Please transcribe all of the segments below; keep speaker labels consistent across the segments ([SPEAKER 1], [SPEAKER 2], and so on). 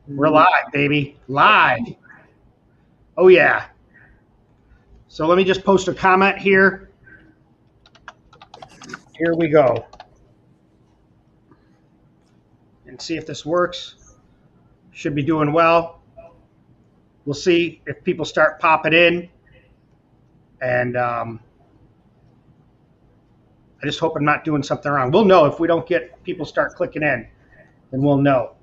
[SPEAKER 1] We're live, baby. Live. Oh, yeah. So let me just post a comment here. Here we go. And see if this works. Should be doing well. We'll see if people start popping in. And I just hope I'm not doing something wrong. We'll know if we don't get people start clicking in. Then we'll know.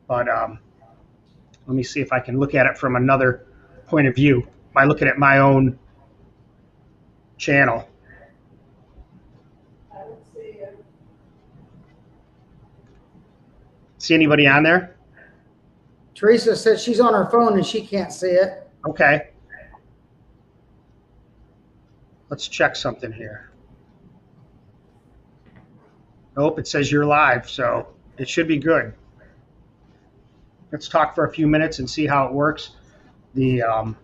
[SPEAKER 1] But let me see if I can look at it from another point of view by looking at my own channel.
[SPEAKER 2] I don't see it.
[SPEAKER 1] See anybody on there?
[SPEAKER 3] Teresa said she's on her phone and she can't see it.
[SPEAKER 1] Okay. Let's check something here. Nope, it says you're live, so it should be good. Let's talk for a few minutes and see how it works. I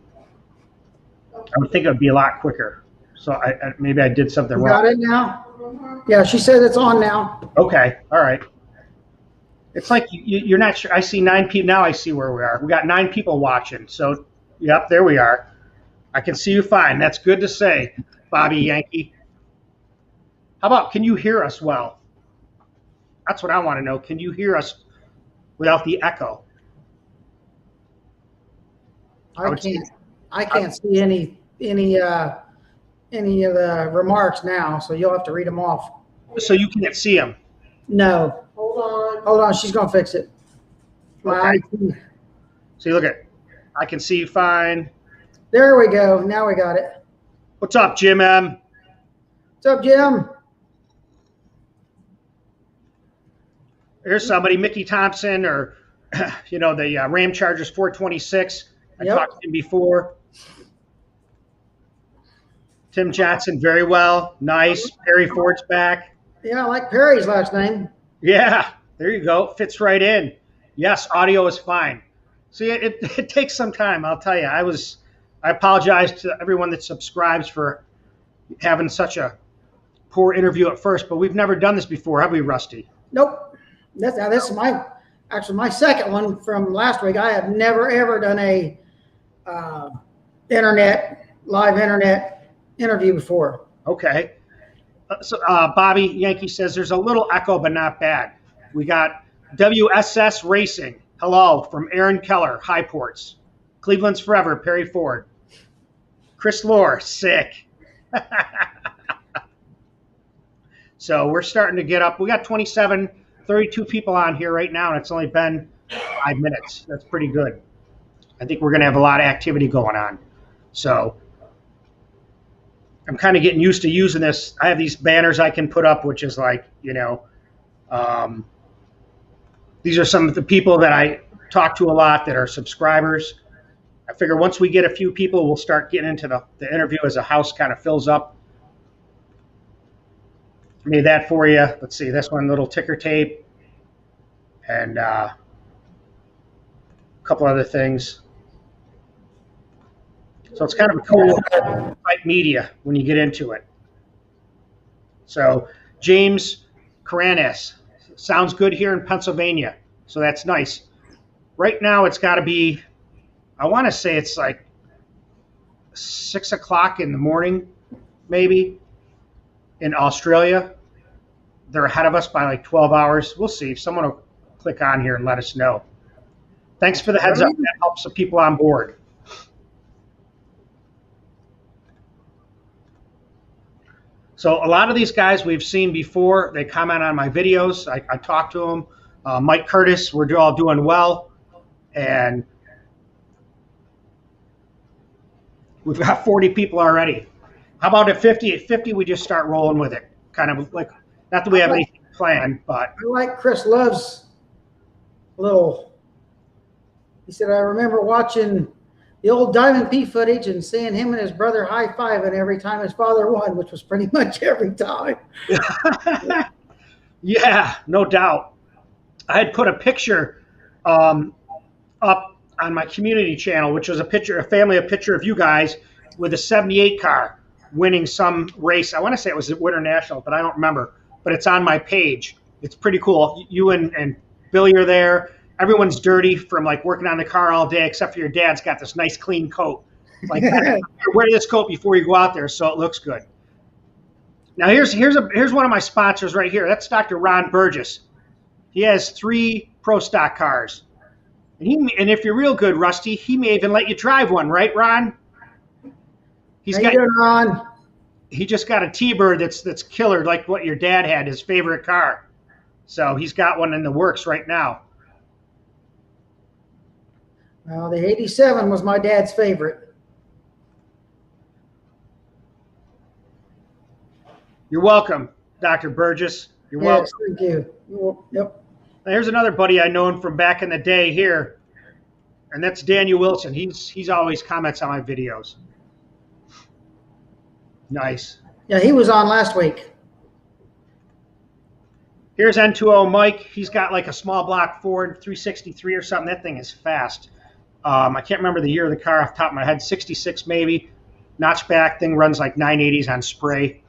[SPEAKER 1] would think it would be a lot quicker. So maybe I did something wrong.
[SPEAKER 3] Got it now? Yeah, she said it's on now.
[SPEAKER 1] Okay, all right. It's like you're not sure. I see 9 people. Now I see where we are. We got 9 people watching. So, yep, there we are. I can see you fine. That's good to say, Bobby Yankee. How about, can you hear us well? That's what I want to know. Can you hear us without the echo?
[SPEAKER 3] I can't see any of the remarks now, so you'll have to read them off.
[SPEAKER 1] So you can't see them?
[SPEAKER 3] No.
[SPEAKER 2] Hold on.
[SPEAKER 3] She's gonna fix it.
[SPEAKER 1] Okay. See, look at, I can see you fine.
[SPEAKER 3] There we go. Now we got it.
[SPEAKER 1] What's up, Jim M?
[SPEAKER 3] What's up, Jim?
[SPEAKER 1] Here's somebody, Mickey Thompson, or the Ram Chargers 426. I talked to him before. Tim Johnson, very well. Nice. Perry Ford's back.
[SPEAKER 3] Yeah, I like Perry's last name.
[SPEAKER 1] Yeah, there you go. Fits right in. Yes, audio is fine. See, it takes some time, I'll tell you. I apologize to everyone that subscribes for having such a poor interview at first, but we've never done this before, have we, Rusty?
[SPEAKER 3] Nope. This is my second one from last week. I have never ever done a live internet interview before.
[SPEAKER 1] Okay. So Bobby Yankee says there's a little echo, but not bad. We got WSS Racing. Hello from Aaron Keller, High Ports. Cleveland's Forever, Perry Ford. Chris Lohr, sick. So we're starting to get up. We got 32 people on here right now, and it's only been 5 minutes. That's pretty good. I think we're going to have a lot of activity going on. So I'm kind of getting used to using this. I have these banners I can put up, which is like, these are some of the people that I talk to a lot that are subscribers. I figure once we get a few people, we'll start getting into the interview as the house kind of fills up. Made that for you. Let's see, this one, little ticker tape, and a couple other things. So it's kind of a cool type media when you get into it. So James Caranis, sounds good here in Pennsylvania. So that's nice. Right now it's got to be, I want to say it's like 6 o'clock in the morning, maybe, in Australia. They're ahead of us by like 12 hours. We'll see if someone will click on here and let us know. Thanks for the heads up. That helps the people on board. So a lot of these guys we've seen before. They comment on my videos. I talk to them. Mike Curtis, we're all doing well. And we've got 40 people already. How about at 50? At 50, we just start rolling with it. Kind of like, not that we have anything planned, but.
[SPEAKER 3] I like Chris Love's he said, I remember watching the old Diamond P footage and seeing him and his brother high-fiving every time his father won, which was pretty much every time.
[SPEAKER 1] Yeah, no doubt. I had put a picture up on my community channel, which was a picture of you guys with a 78 car winning some race. I want to say it was at Winter National, but I don't remember. But it's on my page. It's pretty cool. You and Billy are there, everyone's dirty from like working on the car all day, except for your dad's got this nice clean coat. Like, wear this coat before you go out there so it looks good. Now here's one of my sponsors right here. That's Dr. Ron Burgess. He has 3 Pro Stock cars, and if you're real good, Rusty, he may even let you drive one, right, Ron?
[SPEAKER 3] How you doing, Ron?
[SPEAKER 1] He just got a T-Bird that's killer, like what your dad had, his favorite car. So he's got one in the works right now.
[SPEAKER 3] Well, the 87 was my dad's favorite.
[SPEAKER 1] You're welcome, Dr. Burgess. You're welcome.
[SPEAKER 3] Thank you. Yep.
[SPEAKER 1] Now, here's another buddy I known from back in the day here, and that's Daniel Wilson. He's always comments on my videos. Nice.
[SPEAKER 3] Yeah, he was on last week.
[SPEAKER 1] Here's N2O Mike. He's got like a small block Ford 363 or something. That thing is fast. I can't remember the year of the car off the top of my head. 66 maybe. Notchback thing runs like 980s on spray.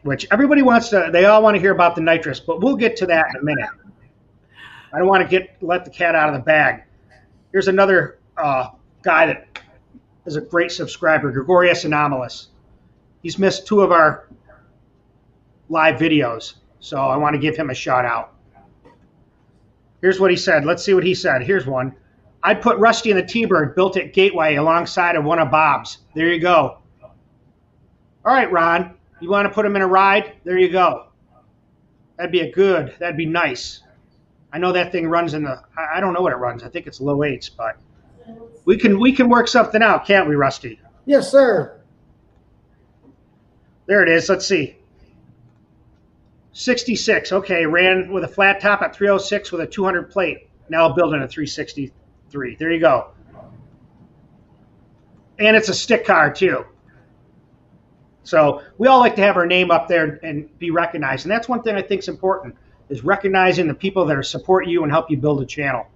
[SPEAKER 1] Which everybody they all want to hear about the Nitrous, but we'll get to that in a minute. I don't want to let the cat out of the bag. Here's another guy that is a great subscriber, Gregorius Anomalous. He's missed 2 of our live videos, so I want to give him a shout out. Here's what he said. Let's see what he said. Here's one. I'd put Rusty in the T-Bird built at Gateway alongside of one of Bob's. There you go. All right, Ron. You want to put him in a ride? There you go. That'd be nice. I know that thing runs I don't know what it runs. I think it's low 8s, but we can work something out, can't we, Rusty?
[SPEAKER 3] Yes, sir.
[SPEAKER 1] There it is. Let's see. 66. Okay, ran with a flat top at 306 with a 200 plate. Now building a 363. There you go. And it's a stick car too. So we all like to have our name up there and be recognized. And that's one thing I think is important, is recognizing the people that support you and help you build a channel.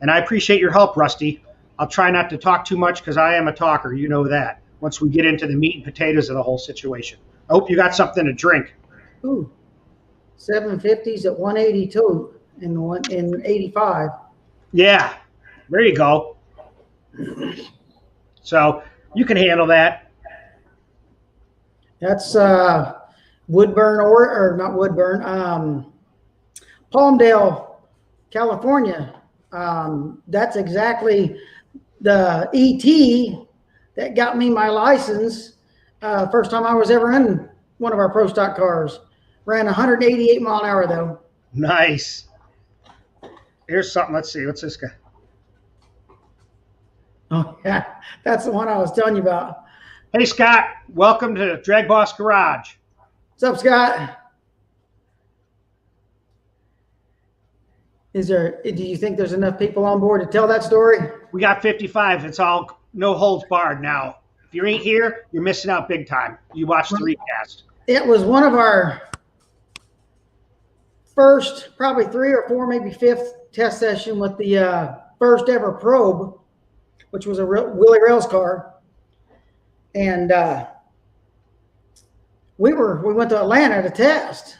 [SPEAKER 1] And I appreciate your help, Rusty. I'll try not to talk too much because I am a talker. You know that. Once we get into the meat and potatoes of the whole situation. I hope you got something to drink.
[SPEAKER 3] Ooh, 750s at 182 in 85.
[SPEAKER 1] Yeah, there you go. So you can handle that.
[SPEAKER 3] That's Woodburn or not Woodburn, Palmdale, California. That's exactly the ET that got me my license. First time I was ever in one of our Pro Stock cars. Ran 188 mile an hour though.
[SPEAKER 1] Nice. Here's something. Let's see. What's this guy?
[SPEAKER 3] Oh yeah, that's the one I was telling you about.
[SPEAKER 1] Hey Scott, welcome to DragBoss Garage.
[SPEAKER 3] What's up, Scott? Do you think there's enough people on board to tell that story?
[SPEAKER 1] We got 55. It's all no holds barred now. If you ain't here, you're missing out big time. You watch the recast. It
[SPEAKER 3] was one of our first, probably 3 or 4, maybe 5th test session with the first ever probe, which was a Willie Rails car. And we went to Atlanta to test,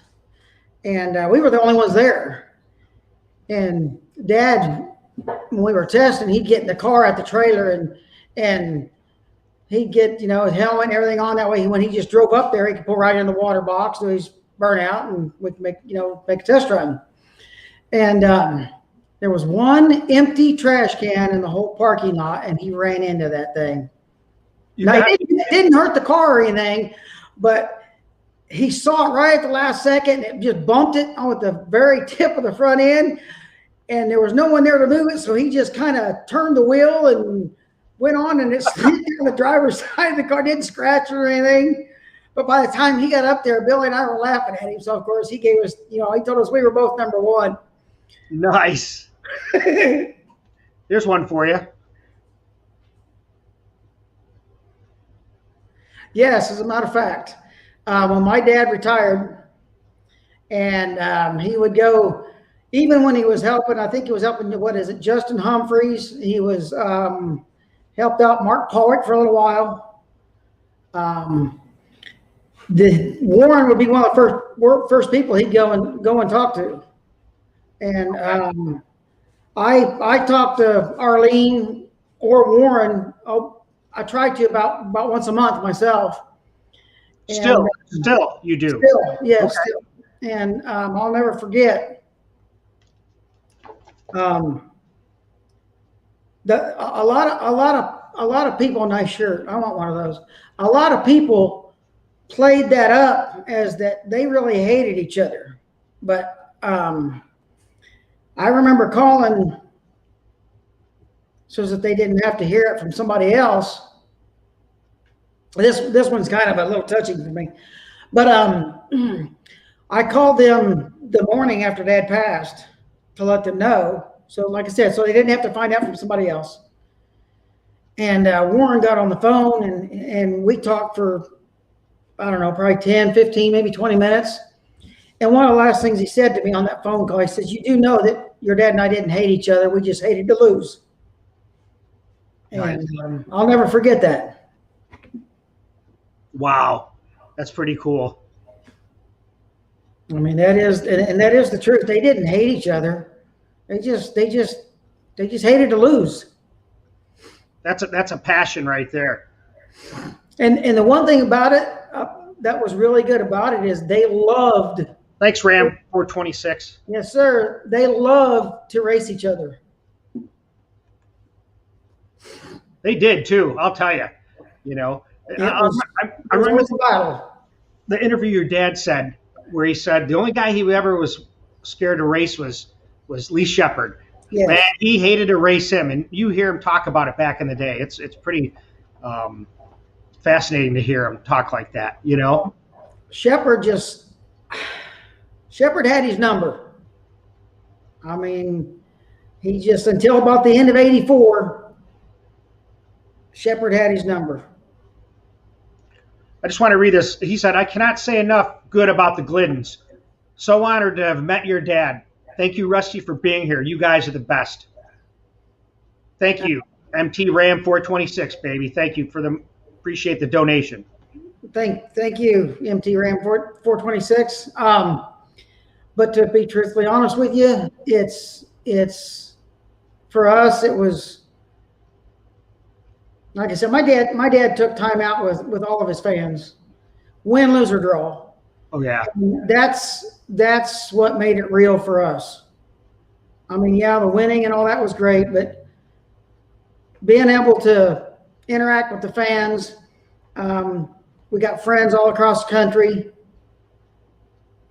[SPEAKER 3] and we were the only ones there. And Dad, when we were testing, he'd get in the car at the trailer and he'd get, his helmet and everything on. That way, when he just drove up there, he could pull right in the water box, do his burnout, and we could make a test run. And there was one empty trash can in the whole parking lot, and he ran into that thing. Now, it didn't hurt the car or anything, but he saw it right at the last second. And it just bumped it on the very tip of the front end, and there was no one there to move it. So he just kind of turned the wheel and went on, and it slid down the driver's side of the car. Didn't scratch or anything. But by the time he got up there, Billy and I were laughing at him. So of course he gave us, he told us we were both number 1.
[SPEAKER 1] Nice. Here's one for you.
[SPEAKER 3] Yes, as a matter of fact, when my dad retired, and he would go, even when he was helping, I think he was helping, Justin Humphreys. He was helped out Mark Pollock for a little while. Warren would be one of the first people he'd go and talk to. And I talk to Arlene or Warren. Oh, I try to about once a month myself.
[SPEAKER 1] Still you do.
[SPEAKER 3] Still, yes.
[SPEAKER 1] Okay.
[SPEAKER 3] Still. And I'll never forget. A lot of people. Nice shirt. I want one of those. A lot of people played that up as that they really hated each other, but I remember calling so that they didn't have to hear it from somebody else. This one's kind of a little touching for me, but I called them the morning after Dad passed to let them know. So like I said, so they didn't have to find out from somebody else. And Warren got on the phone and we talked for, I don't know, probably 10, 15, maybe 20 minutes. And one of the last things he said to me on that phone call, he says, "You do know that your dad and I didn't hate each other. We just hated to lose." And I'll never forget that.
[SPEAKER 1] Wow. That's pretty cool.
[SPEAKER 3] I mean, that is the truth. They didn't hate each other. They just hated to lose.
[SPEAKER 1] That's a passion right there.
[SPEAKER 3] And the one thing about it that was really good about it is they loved.
[SPEAKER 1] Thanks, Ram 426.
[SPEAKER 3] Yes, sir. They loved to race each other.
[SPEAKER 1] They did too. I'll tell you. You know, I remember the interview your dad said, where he said the only guy he ever was scared to race was Lee Shepard.
[SPEAKER 3] Yes.
[SPEAKER 1] Man, he hated to race him, and you hear him talk about it back in the day. It's pretty fascinating to hear him talk like that. You know,
[SPEAKER 3] Shepard had his number. I mean, he just until about the end of '84, Shepard had his number.
[SPEAKER 1] I just want to read this. He said, "I cannot say enough good about the Gliddens. So honored to have met your dad. Thank you, Rusty, for being here. You guys are the best." Thank you, MT Ram 426, baby. Thank you appreciate the donation.
[SPEAKER 3] Thank you, MT Ram 426. But to be truthfully honest with you, it's for us. It was like I said. My dad took time out with all of his fans, win, lose, or draw.
[SPEAKER 1] Oh yeah.
[SPEAKER 3] That's what made it real for us. I mean, yeah, the winning and all that was great, but being able to interact with the fans, we got friends all across the country.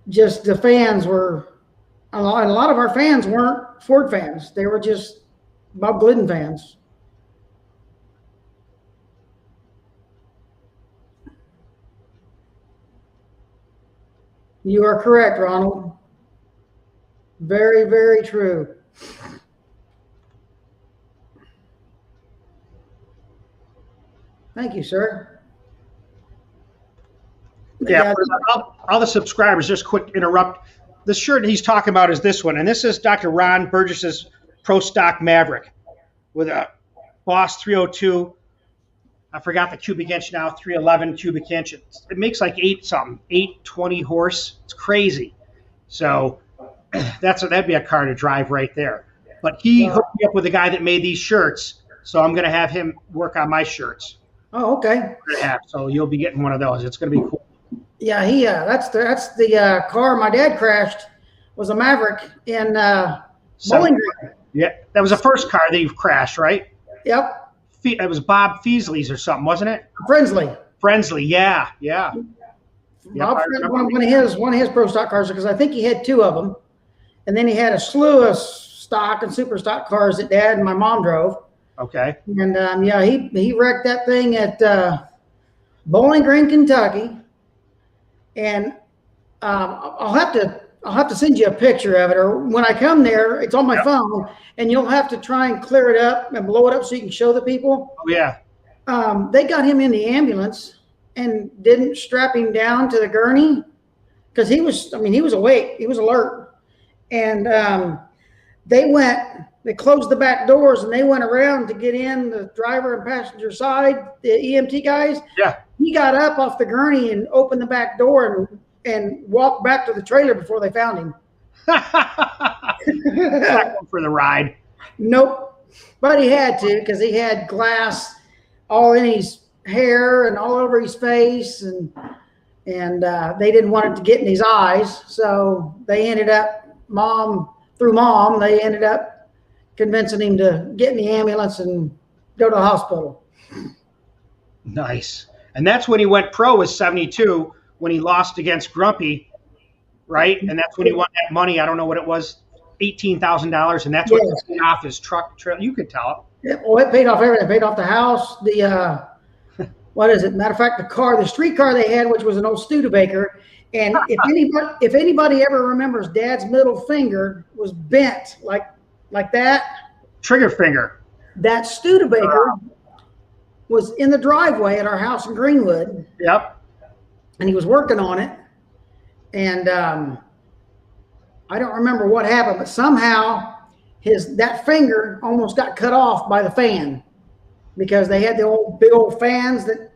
[SPEAKER 3] Just the fans were, a lot of our fans weren't Ford fans. They were just Bob Glidden fans. You are correct, Ronald. Very, very true. Thank you, sir.
[SPEAKER 1] Yeah, for all the subscribers, just quick interrupt. The shirt he's talking about is this one, and this is Dr. Ron Burgess's Pro Stock Maverick with a Boss 302. I forgot the cubic inch now, 311 cubic inch. It makes like 820 horse. It's crazy. So that'd be a car to drive right there. But he hooked me up with a guy that made these shirts, so I'm going to have him work on my shirts.
[SPEAKER 3] Oh, okay.
[SPEAKER 1] So you'll be getting one of those. It's going to be cool.
[SPEAKER 3] Yeah, that's the car my dad crashed. Was a Maverick in Bowling Green.
[SPEAKER 1] Yeah, that was the first car that you've crashed, right?
[SPEAKER 3] Yep.
[SPEAKER 1] It was Bob Feasley's or something, wasn't it?
[SPEAKER 3] Frensley,
[SPEAKER 1] yeah.
[SPEAKER 3] Bob, one of his pro stock cars, because I think he had two of them, and then he had a slew of stock and super stock cars that Dad and my mom drove.
[SPEAKER 1] Okay.
[SPEAKER 3] And he wrecked that thing at Bowling Green, Kentucky, and I'll have to send you a picture of it, or when I come there, it's on my phone, and you'll have to try and clear it up and blow it up so you can show the people.
[SPEAKER 1] Oh yeah.
[SPEAKER 3] They got him in the ambulance and didn't strap him down to the gurney because he was awake, he was alert, and they closed the back doors and they went around to get in the driver and passenger side, the EMT guys.
[SPEAKER 1] Yeah.
[SPEAKER 3] He got up off the gurney and opened the back door and walked back to the trailer before they found him.
[SPEAKER 1] not going for the ride.
[SPEAKER 3] Nope. But he had to, because he had glass all in his hair and all over his face, and they didn't want it to get in his eyes. So they ended up, through mom, they ended up convincing him to get in the ambulance and go to the hospital.
[SPEAKER 1] Nice. And that's when he went pro, was 72, when he lost against Grumpy, right? And that's when he won that money. I don't know what it was, $18,000, and that's what paid off his truck. You could tell.
[SPEAKER 3] Yeah, well, it paid off everything. It paid off the house, what is it? Matter of fact, the street car they had, which was an old Studebaker. And if anybody ever remembers, Dad's middle finger was bent like that.
[SPEAKER 1] Trigger finger.
[SPEAKER 3] That Studebaker was in the driveway at our house in Greenwood.
[SPEAKER 1] Yep.
[SPEAKER 3] And he was working on it. And I don't remember what happened, but somehow that finger almost got cut off by the fan, because they had the big old fans that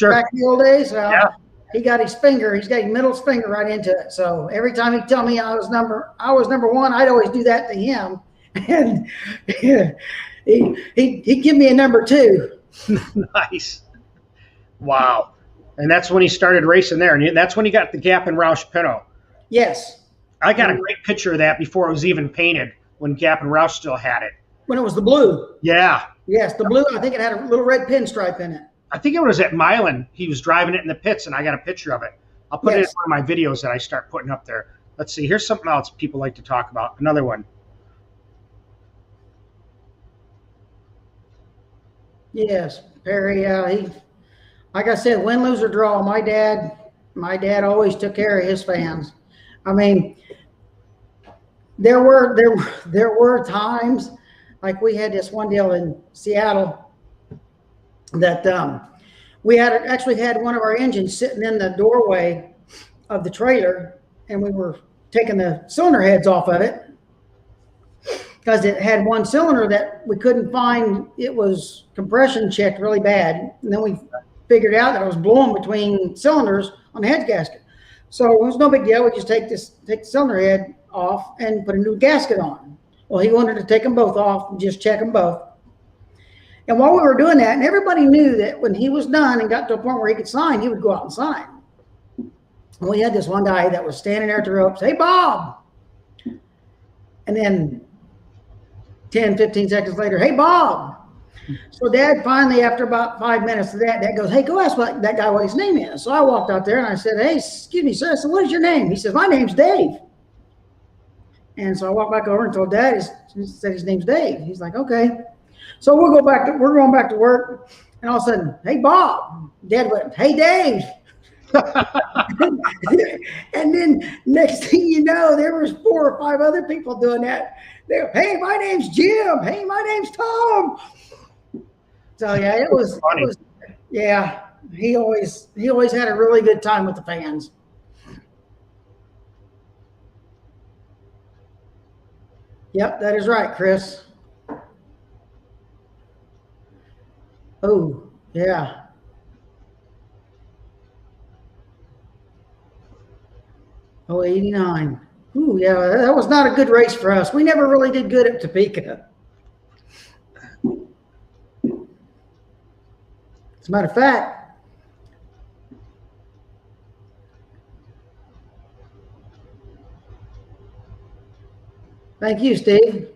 [SPEAKER 3] back in the old days. He got his middle finger right into it. So every time he'd tell me I was number one, I'd always do that to him. And he'd give me a number 2.
[SPEAKER 1] Nice. Wow. And that's when he started racing there. And that's when he got the Gap and Roush Pinto.
[SPEAKER 3] Yes.
[SPEAKER 1] I got a great picture of that before it was even painted, when Gap and Roush still had it.
[SPEAKER 3] When it was the blue.
[SPEAKER 1] Yeah.
[SPEAKER 3] Yes, the blue. I think it had a little red pinstripe in it.
[SPEAKER 1] I think it was at Milan. He was driving it in the pits, and I got a picture of it. I'll put it in one of my videos that I start putting up there. Let's see. Here's something else people like to talk about. Another one.
[SPEAKER 3] Yes, Perry. He, like I said, win, lose, or draw. My dad always took care of his fans. I mean, there were times, like we had this one deal in Seattle that we actually had one of our engines sitting in the doorway of the trailer, and we were taking the cylinder heads off of it because it had one cylinder that we couldn't find. It was compression checked really bad, and then we figured out that it was blowing between cylinders on the head gasket. So it was no big deal. We just take the cylinder head off and put a new gasket on. Well, he wanted to take them both off and just check them both. And while we were doing that, and everybody knew that when he was done and got to a point where he could sign, he would go out and sign. And we had this one guy that was standing there at the ropes, "Hey, Bob." And then 10, 15 seconds later, "Hey, Bob." So Dad finally, after about 5 minutes of that, Dad goes, "Hey, go ask that guy what his name is." So I walked out there and I said, "Hey, excuse me, sir." I said, "What is your name?" He says, "My name's Dave." And so I walked back over and told Dad, he said his name's Dave. He's like, "Okay." So we're going back to work, and all of a sudden, "Hey, Bob." Dad went, "Hey, Dave." And then next thing you know, there was 4 or 5 other people doing that. They go, "Hey, my name's Jim. Hey, my name's Tom." So yeah, it was funny. He always had a really good time with the fans. Yep, that is right, Chris. Oh, yeah. Oh, 89. Ooh, yeah, that was not a good race for us. We never really did good at Topeka. As a matter of fact, thank you, Steve.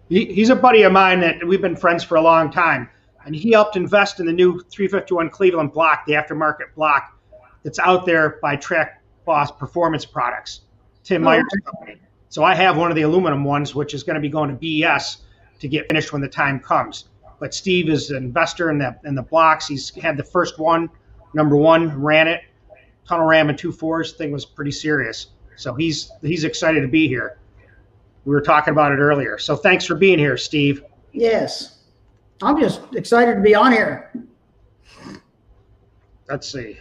[SPEAKER 1] He's a buddy of mine that we've been friends for a long time, and he helped invest in the new 351 Cleveland block, the aftermarket block that's out there by DragBoss Performance Products, Tim Meyer's company. So I have one of the aluminum ones, which is going to be going to BES to get finished when the time comes. But Steve is an investor in the blocks. He's had the first one, number 1, ran it, tunnel ram in 2.4s. Thing was pretty serious. So he's excited to be here. We were talking about it earlier. So thanks for being here, Steve.
[SPEAKER 3] Yes. I'm just excited to be on here.
[SPEAKER 1] Let's see.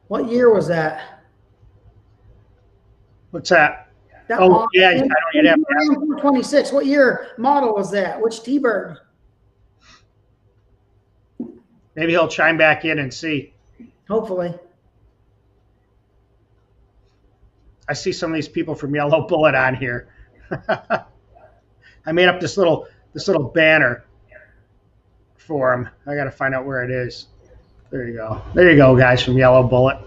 [SPEAKER 3] What year was that?
[SPEAKER 1] What's that?
[SPEAKER 3] Model,
[SPEAKER 1] yeah, I know you'd have to ask.
[SPEAKER 3] 26. What year model was that? Which T-Bird?
[SPEAKER 1] Maybe he'll chime back in and see.
[SPEAKER 3] Hopefully.
[SPEAKER 1] I see some of these people from Yellow Bullet on here. I made up this little banner for him. I got to find out where it is. There you go. There you go, guys from Yellow Bullet.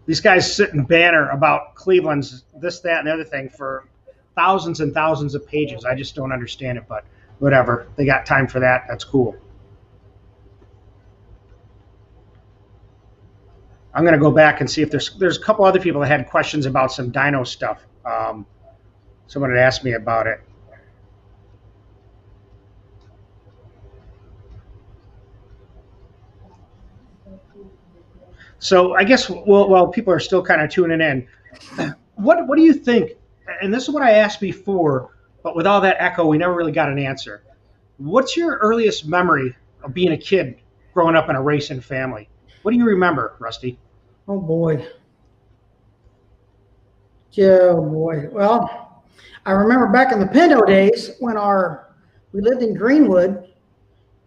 [SPEAKER 1] These guys sit and banner about Cleveland's this, that, and the other thing for thousands and thousands of pages. I just don't understand it, but whatever. They got time for that. That's cool. I'm going to go back and see if there's a couple other people that had questions about some dyno stuff. Someone had asked me about it. So I guess while people are still kind of tuning in, what do you think? And this is what I asked before, but with all that echo, we never really got an answer. What's your earliest memory of being a kid growing up in a racing family? What do you remember, Rusty?
[SPEAKER 3] Oh boy. Oh boy. Well, I remember back in the Pinto days when we lived in Greenwood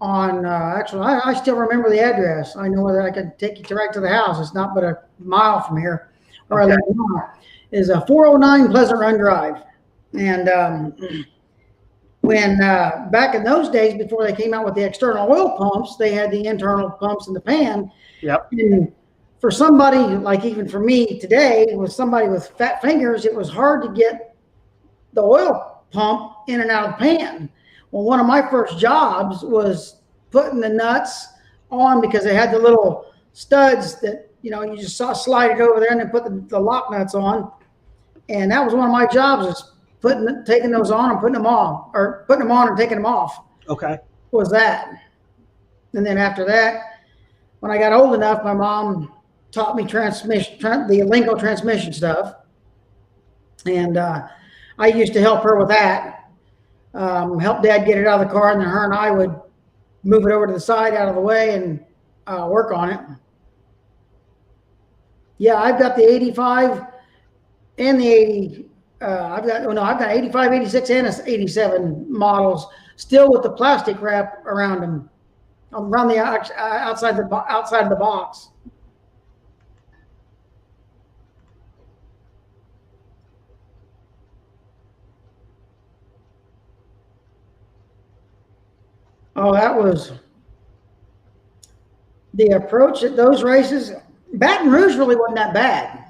[SPEAKER 3] on, actually, I still remember the address. I know that I could take you right to the house. It's not but a mile from here where I live now. Is a 409 Pleasant Run Drive. And when back in those days, before they came out with the external oil pumps, they had the internal pumps in the pan.
[SPEAKER 1] Yep.
[SPEAKER 3] And for somebody, like even for me today, with somebody with fat fingers, it was hard to get the oil pump in and out of the pan. Well, one of my first jobs was putting the nuts on because they had the little studs that, you know, you just slide it over there and then put the lock nuts on. And that was one of my jobs, is taking those on and putting them on, or putting them on and taking them off.
[SPEAKER 1] Okay.
[SPEAKER 3] Was that. And then after that, when I got old enough, my mom taught me the lingo transmission stuff. And I used to help her with that. Help Dad get it out of the car, and then her and I would move it over to the side out of the way and work on it. Yeah, I've got the 85 and the 80. I've got 85, 86, and 87 models still with the plastic wrap around them, around the outside of the box. Oh, that was the approach at those races. Baton Rouge really wasn't that bad.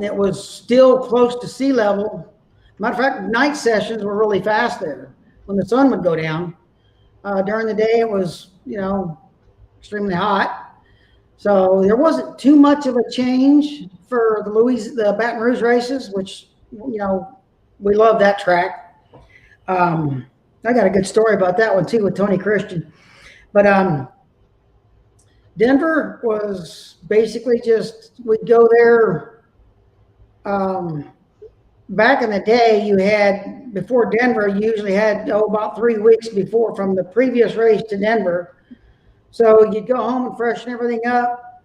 [SPEAKER 3] It was still close to sea level. Matter of fact, night sessions were really fast there when the sun would go down. During the day, it was, extremely hot. So there wasn't too much of a change for the Baton Rouge races, which, we love that track. I got a good story about that one too with Tony Christian. But Denver was basically we'd go there. Back in the day, before Denver, you usually had about 3 weeks before from the previous race to Denver. So you'd go home and freshen everything up,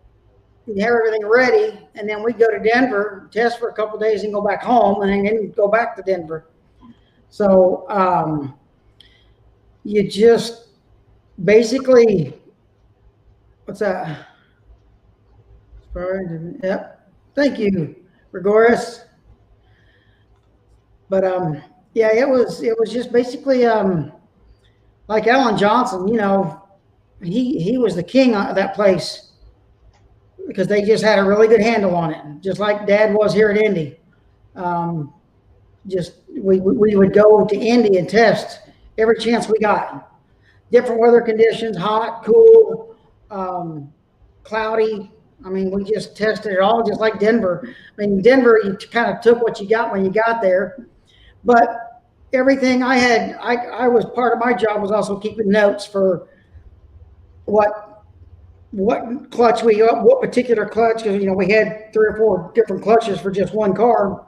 [SPEAKER 3] and have everything ready, and then we'd go to Denver, test for a couple of days, and go back home, and then go back to Denver. So you just basically, what's that? Yep. Thank you, Gregoris. But yeah, it was just basically like Alan Johnson, he was the king of that place because they just had a really good handle on it, just like Dad was here at Indy. We would go to Indy and test every chance we got. Different weather conditions, hot, cool, cloudy. I mean, we just tested it all just like Denver. I mean, Denver, you kind of took what you got when you got there. But everything I was part of my job was also keeping notes for what clutch what particular clutch, because, we had 3 or 4 different clutches for just one car.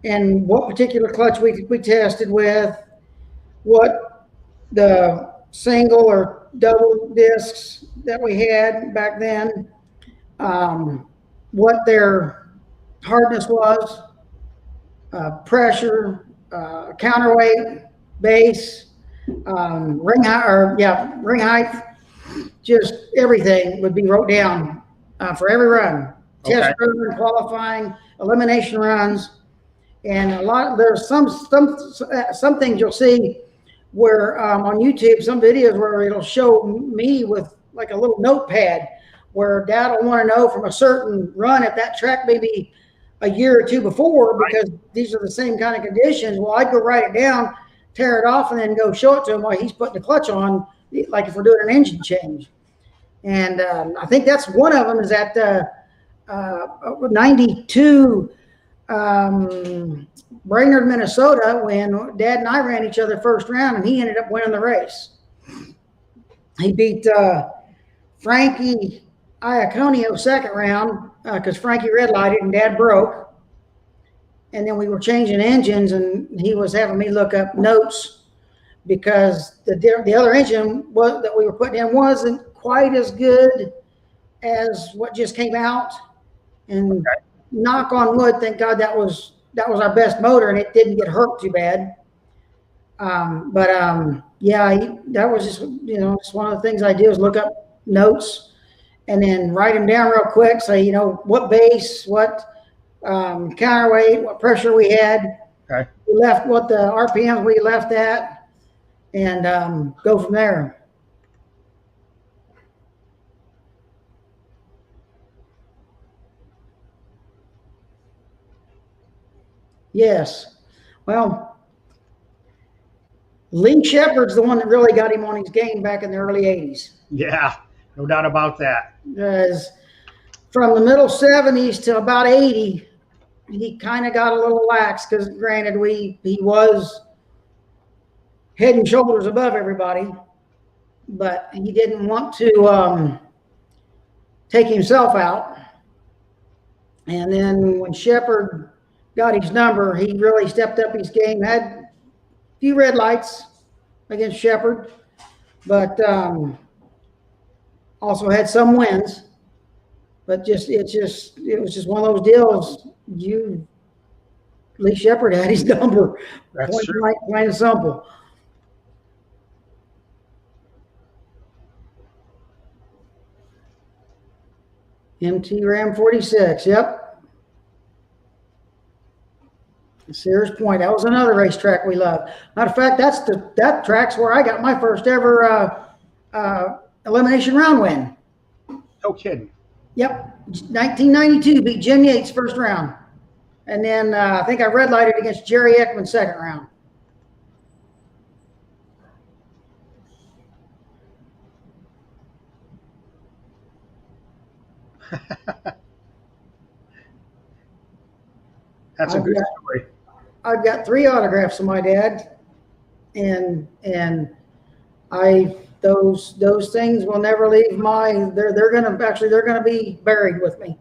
[SPEAKER 3] And what particular clutch we tested with, what the single or double discs that we had back then, what their hardness was, pressure, counterweight, base, ring height, ring height, just everything would be wrote down for every run.
[SPEAKER 1] Okay.
[SPEAKER 3] Test run, qualifying, elimination runs, and there's some things you'll see where on YouTube, some videos where it'll show me with like a little notepad where Dad will want to know from a certain run if that track maybe a year or two before, because these are the same kind of conditions. Well, I'd go write it down, tear it off, and then go show it to him while he's putting the clutch on, like if we're doing an engine change. And I think that's one of them is at 92 Brainerd, Minnesota, when Dad and I ran each other first round, and he ended up winning the race. He beat Frankie Iaconio second round because Frankie red lighted and Dad broke. And then we were changing engines, and he was having me look up notes because the other engine that we were putting in wasn't quite as good as what just came out. And knock on wood, thank God that was our best motor, and it didn't get hurt too bad. Yeah, that was just, it's one of the things I do is look up notes and then write them down real quick. Say, what base, what counterweight, what pressure we had, we left, what the RPMs we left at, and go from there. Yes. Well, Lee Shepard's the one that really got him on his game back in the early 80s.
[SPEAKER 1] Yeah, no doubt about that.
[SPEAKER 3] Because from the middle 70s to about 80, he kind of got a little lax because, granted, he was head and shoulders above everybody, but he didn't want to take himself out. And then when Shepard got his number, he really stepped up his game, had a few red lights against Shepard, but also had some wins. But it was just one of those deals. Lee Shepard had his number.
[SPEAKER 1] That's true.
[SPEAKER 3] Plain and simple. MT Ram 46. Yep. Sears Point. That was another racetrack we loved. Matter of fact, that track's where I got my first ever elimination round win.
[SPEAKER 1] No kidding.
[SPEAKER 3] Yep, 1992 beat Jim Yates first round, and then I think I red lighted against Jerry Ekman second round.
[SPEAKER 1] That's a good story.
[SPEAKER 3] I've got 3 autographs of my dad, and those things will never leave they're gonna be buried with me.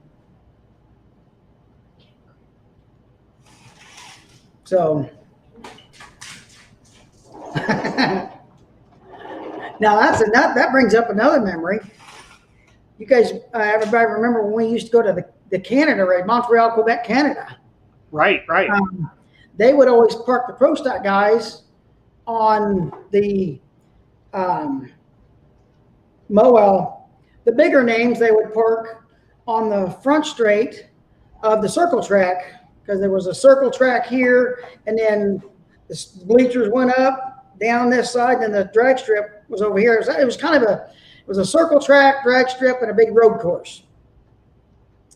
[SPEAKER 3] So now that brings up another memory. You guys, everybody remember when we used to go to the Canada race, Montreal, Quebec, Canada?
[SPEAKER 1] Right.
[SPEAKER 3] They would always park the Pro Stock guys on the Moel. The bigger names they would park on the front straight of the circle track, because there was a circle track here, and then the bleachers went up down this side, and then the drag strip was over here. It was kind of a circle track, drag strip, and a big road course.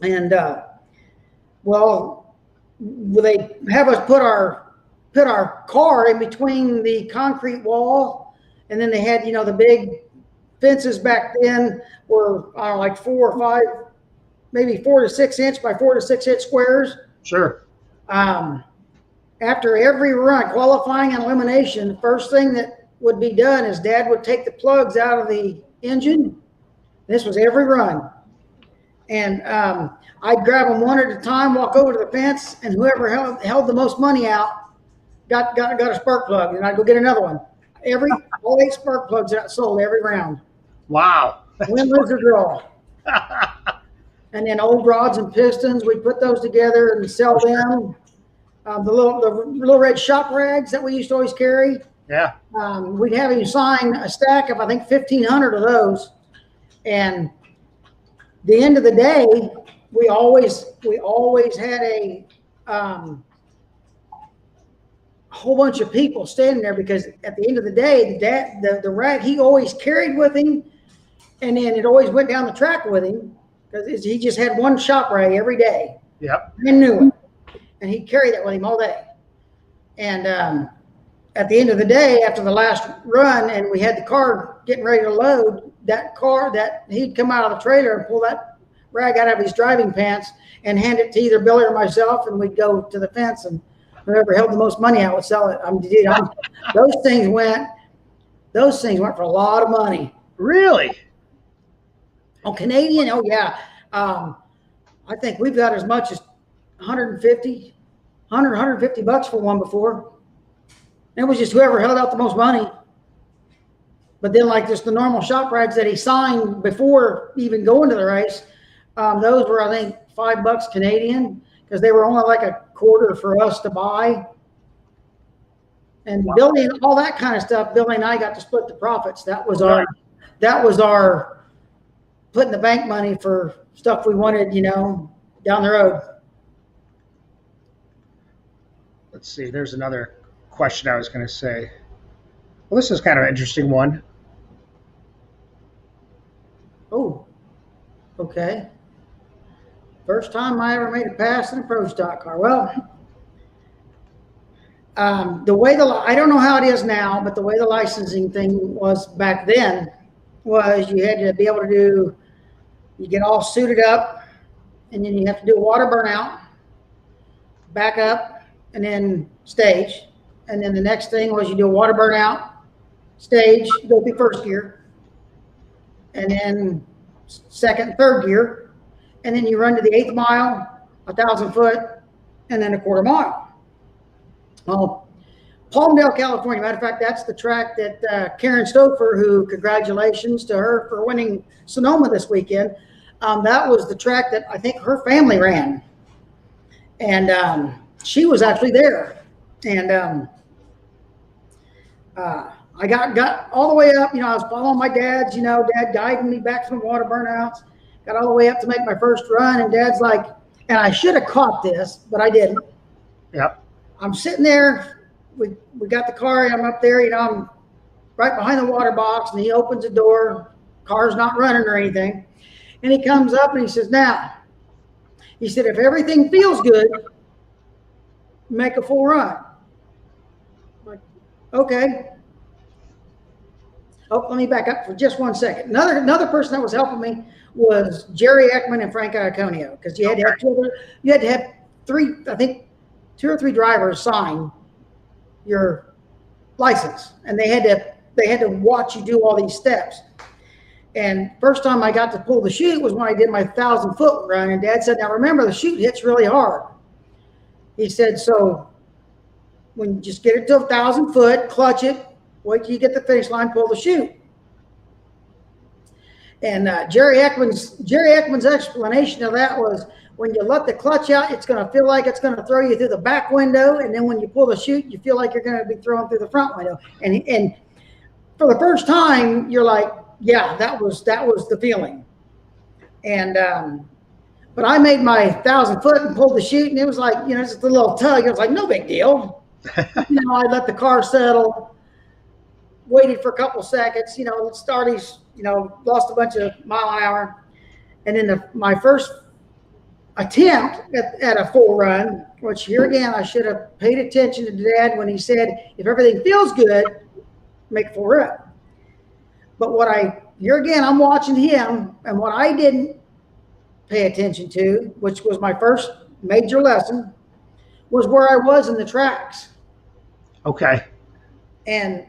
[SPEAKER 3] And they have us put our car in between the concrete wall, and then they had the big fences back then were like 4 or 5, maybe 4 to 6 inch by 4 to 6 inch squares.
[SPEAKER 1] Sure.
[SPEAKER 3] After every run, qualifying and elimination, the first thing that would be done is Dad would take the plugs out of the engine. This was every run. And I'd grab them one at a time, walk over to the fence, and whoever held the most money out got a spark plug, and I'd go get another one. All 8 spark plugs got sold every round.
[SPEAKER 1] Wow.
[SPEAKER 3] Win, lose, or draw. And then old rods and pistons, we'd put those together and sell them. The little red shop rags that we used to always carry.
[SPEAKER 1] Yeah.
[SPEAKER 3] We'd have him sign a stack of, I think, 1,500 of those. And the end of the day, we always had a whole bunch of people standing there, because at the end of the day, the rag he always carried with him, and then it always went down the track with him, because he just had one shop rag every day.
[SPEAKER 1] Yep.
[SPEAKER 3] And knew it, and he'd carry that with him all day. And at the end of the day, after the last run, and we had the car getting ready to load, that car, that he'd come out of the trailer and pull that rag out of his driving pants and hand it to either Billy or myself, and we'd go to the fence, and whoever held the most money out would sell it. Those things went for a lot of money.
[SPEAKER 1] Really?
[SPEAKER 3] On Canadian, oh yeah. I think we've got as much as 150 bucks for one before. It was just whoever held out the most money. But then, like just the normal shop rags that he signed before even going to the race, those were, I think, $5 Canadian, because they were only like a quarter for us to buy. And wow. Billy and all that kind of stuff, Billy and I got to split the profits. That was our putting the bank money for stuff we wanted, down the road.
[SPEAKER 1] Let's see. There's another question I was going to say. Well, this is kind of an interesting one.
[SPEAKER 3] Oh, okay. First time I ever made a pass in a pro stock car. Well, the way I don't know how it is now, but the way the licensing thing was back then was you had to be able to you get all suited up, and then you have to do a water burnout, back up, and then stage. And then the next thing was you do a water burnout, stage, go through first gear, and then second, third gear. And then you run to the 8th mile, 1,000 foot, and then a quarter mile. Well, Palmdale, California. Matter of fact, that's the track that Karen Stouffer, who, congratulations to her for winning Sonoma this weekend. That was the track that I think her family ran. And she was actually there. And I got all the way up. I was following my dad's, Dad guiding me back from the water burnouts. Got all the way up to make my first run, and Dad's like, and I should have caught this, but I didn't.
[SPEAKER 1] Yep.
[SPEAKER 3] I'm sitting there. We got the car. I'm up there. I'm right behind the water box, and he opens the door. Car's not running or anything. And he comes up and he says, "Now," he said, "if everything feels good, make a full run." I'm like, okay. Oh, let me back up for just 1 second. Another person that was helping me was Jerry Ekman and Frank Iaconio, because you had to have two or three drivers sign your license, and they had to watch you do all these steps. And first time I got to pull the chute was when I did my 1,000 foot run, and Dad said, "Now remember, the chute hits really hard." He said, "So when you just get it to 1,000 foot, clutch it, wait till you get the finish line, pull the chute." And Jerry Ekman's explanation of that was, when you let the clutch out, it's going to feel like it's going to throw you through the back window, and then when you pull the chute, you feel like you're going to be thrown through the front window. And for the first time, you're like, yeah, that was the feeling. And but I made my 1,000 foot and pulled the chute, and it was like, just a little tug. It was like no big deal. I let the car settle, waited for a couple seconds, starties, lost a bunch of mile an hour. And then my first attempt at a full run, which here again, I should have paid attention to Dad when he said, if everything feels good, make a full run. But here again, I'm watching him, and what I didn't pay attention to, which was my first major lesson, was where I was in the tracks. Okay. And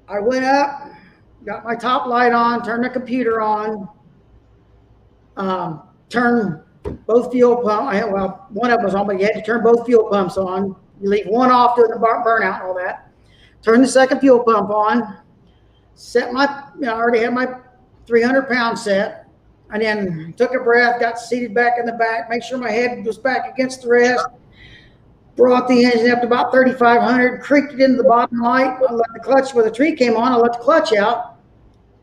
[SPEAKER 3] I went up, got my top light on, turned the computer on, turned both fuel pumps. Well, one of them was on, but you had to turn both fuel pumps on. You leave one off doing the burnout and all that. Turn the second fuel pump on. Set I already had my 300-pound set. And then took a breath, got seated back in the back, make sure my head was back against the rest. brought the engine up to about 3,500, creaked it into the bottom light. I let the clutch, where the tree came on, I let the clutch out.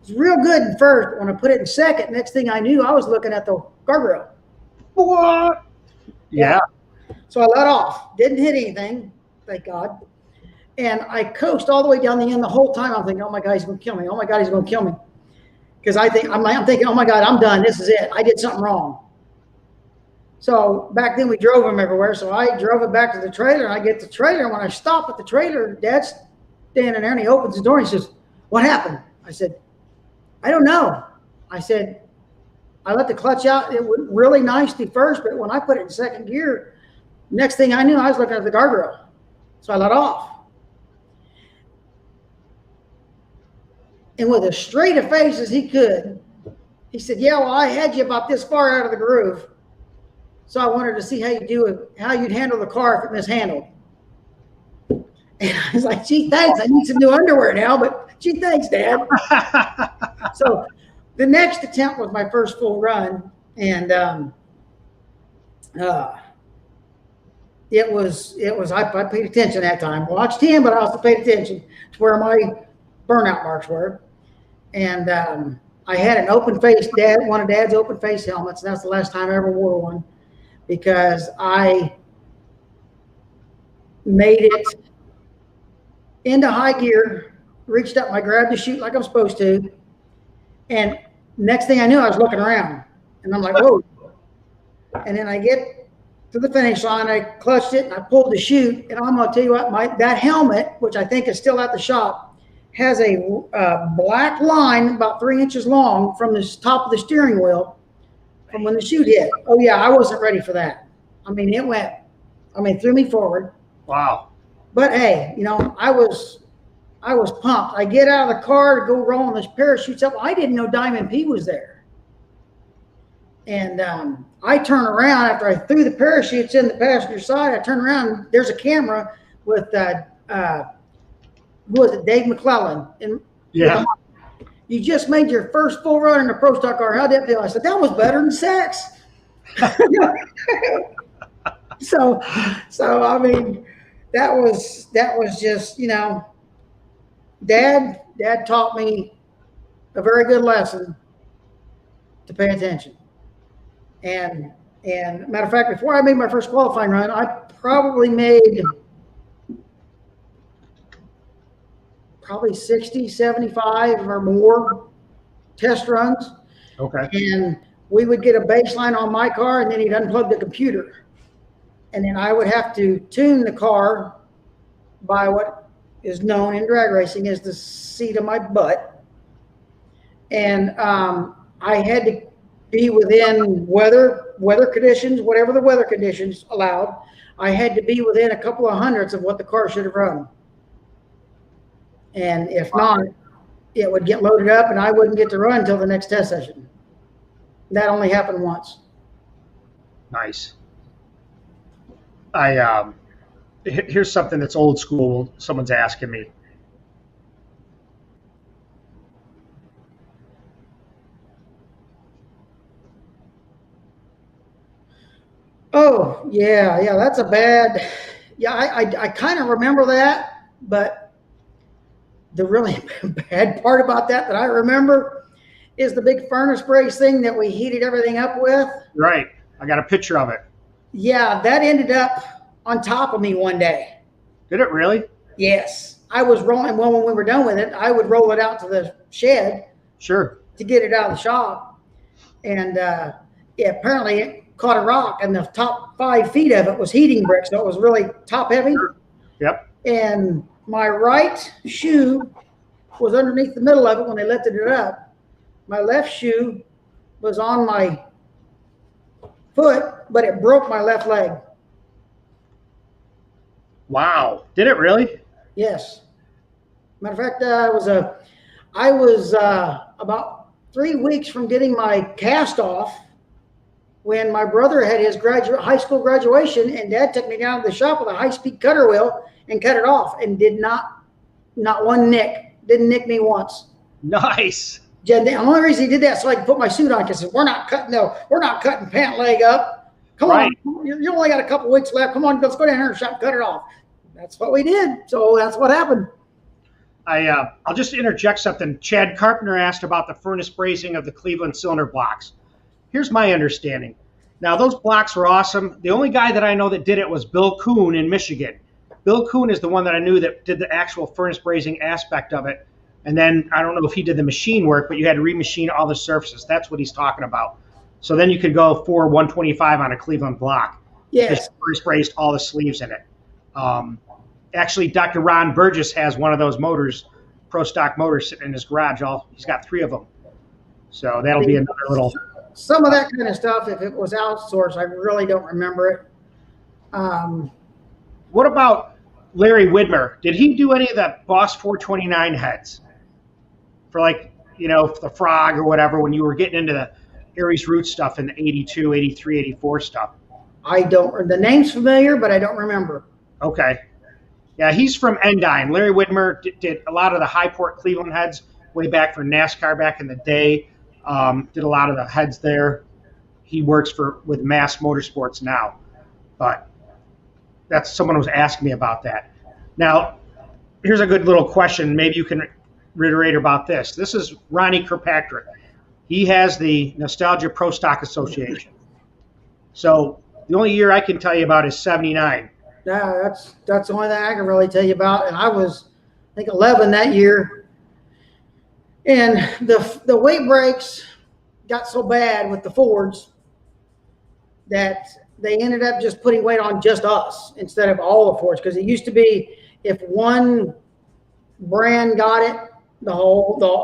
[SPEAKER 3] It was real good in first. When I put it in second, next thing I knew, I was looking at the guardrail.
[SPEAKER 1] What? Yeah.
[SPEAKER 3] So I let off. Didn't hit anything, thank God. And I coasted all the way down the end the whole time. I'm thinking, oh my God, he's going to kill me. Oh my God, he's going to kill me. Because I'm thinking, oh my God, I'm done. This is it. I did something wrong. So back then we drove him everywhere. So I drove it back to the trailer, and I get the trailer. And when I stop at the trailer, Dad's standing there, and he opens the door and he says, what happened? I said, I don't know. I said, I let the clutch out. It went really nicely first, but when I put it in second gear, next thing I knew, I was looking at the guardrail. So I let off. And with as straight a face as he could, he said, yeah, well, I had you about this far out of the groove. So I wanted to see how you'd handle the car if it mishandled. And I was like, gee, thanks. I need some new underwear now, but gee, thanks, Dad. So the next attempt was my first full run. And I paid attention that time. Watched him, but I also paid attention to where my burnout marks were. And I had an open face, one of Dad's open face helmets. And that's the last time I ever wore one, because I made it into high gear, reached up, and I grabbed the chute like I'm supposed to. And next thing I knew, I was looking around, and I'm like, whoa. And then I get to the finish line, I clutched it, and I pulled the chute. And I'm going to tell you what, that helmet, which I think is still at the shop, has a black line about 3 inches long from the top of the steering wheel from when the chute hit. Oh yeah, I wasn't ready for that. I mean, it threw me forward.
[SPEAKER 1] Wow.
[SPEAKER 3] But hey, I was pumped. I get out of the car to go rolling this parachutes up. I didn't know Diamond P was there. And I turn around after I threw the parachutes in the passenger side. I turn around, and there's a camera with who was it, Dave McClellan. And
[SPEAKER 1] yeah.
[SPEAKER 3] You just made your first full run in a pro stock car. How'd that feel? I said, that was better than sex. So I mean, that was just, Dad taught me a very good lesson to pay attention. And matter of fact, before I made my first qualifying run, I probably made 60, 75 or more test runs.
[SPEAKER 1] Okay.
[SPEAKER 3] And we would get a baseline on my car, and then he'd unplug the computer. And then I would have to tune the car by what is known in drag racing as the seat of my butt. And I had to be within weather conditions, whatever the weather conditions allowed. I had to be within a couple of hundredths of what the car should have run. And if not, it would get loaded up and I wouldn't get to run until the next test session. That only happened once.
[SPEAKER 1] Nice. Here's something that's old school. Someone's asking me.
[SPEAKER 3] Oh, yeah, that's a bad. Yeah, I kind of remember that, but the really bad part about that I remember is the big furnace brace thing that we heated everything up with.
[SPEAKER 1] Right. I got a picture of it.
[SPEAKER 3] Yeah, that ended up on top of me one day.
[SPEAKER 1] Did it really?
[SPEAKER 3] Yes. I was rolling. Well, when we were done with it, I would roll it out to the shed.
[SPEAKER 1] Sure. To
[SPEAKER 3] get it out of the shop. And apparently it caught a rock, and the top 5 feet of it was heating bricks, so it was really top heavy.
[SPEAKER 1] Sure. Yep.
[SPEAKER 3] And my right shoe was underneath the middle of it when they lifted it up. My left shoe was on my foot, but it broke my left leg.
[SPEAKER 1] Wow. Did it really?
[SPEAKER 3] Yes. Matter of fact, I was about 3 weeks from getting my cast off when my brother had his high school graduation, and Dad took me down to the shop with a high-speed cutter wheel and cut it off, and did not one nick. Didn't nick me once.
[SPEAKER 1] Nice.
[SPEAKER 3] The only reason he did that so I could put my suit on, because we're not cutting pant leg up. Come
[SPEAKER 1] Right.
[SPEAKER 3] on, you only got a couple weeks left. Come on, let's go down here and shop, cut it off. That's what we did. So that's what happened.
[SPEAKER 1] I'll just interject something. Chad Carpenter asked about the furnace brazing of the Cleveland cylinder blocks. Here's my understanding. Now, those blocks were awesome. The only guy that I know that did it was Bill Kuhn in Michigan. Bill Kuhn is the one that I knew that did the actual furnace brazing aspect of it. And then I don't know if he did the machine work, but you had to remachine all the surfaces. That's what he's talking about. So then you could go for 125 on a Cleveland block.
[SPEAKER 3] Yes.
[SPEAKER 1] Just furnace brazed all the sleeves in it. Actually, Dr. Ron Burgess has one of those motors, Pro Stock motors, sitting in his garage. He's got 3 of them. So that'll be another little.
[SPEAKER 3] Some of that kind of stuff, if it was outsourced, I really don't remember it.
[SPEAKER 1] What about Larry Widmer? Did he do any of the Boss 429 heads for, like, the Frog or whatever, when you were getting into the Aries Root stuff in the 82, 83, 84 stuff?
[SPEAKER 3] The name's familiar, but I don't remember.
[SPEAKER 1] Okay. Yeah, he's from Endyne. Larry Widmer did a lot of the Highport Cleveland heads way back for NASCAR back in the day. Did a lot of the heads there. He works with Mass Motorsports now. But that's someone was asking me about that. Now, here's a good little question. Maybe you can reiterate about this. This is Ronnie Kirkpatrick. He has the Nostalgia Pro Stock Association. So the only year I can tell you about is 79.
[SPEAKER 3] Yeah, that's the only thing I can really tell you about. And I was, I think, 11 that year. And the weight breaks got so bad with the Fords that they ended up just putting weight on just us instead of all the Fords. Because it used to be if one brand got it,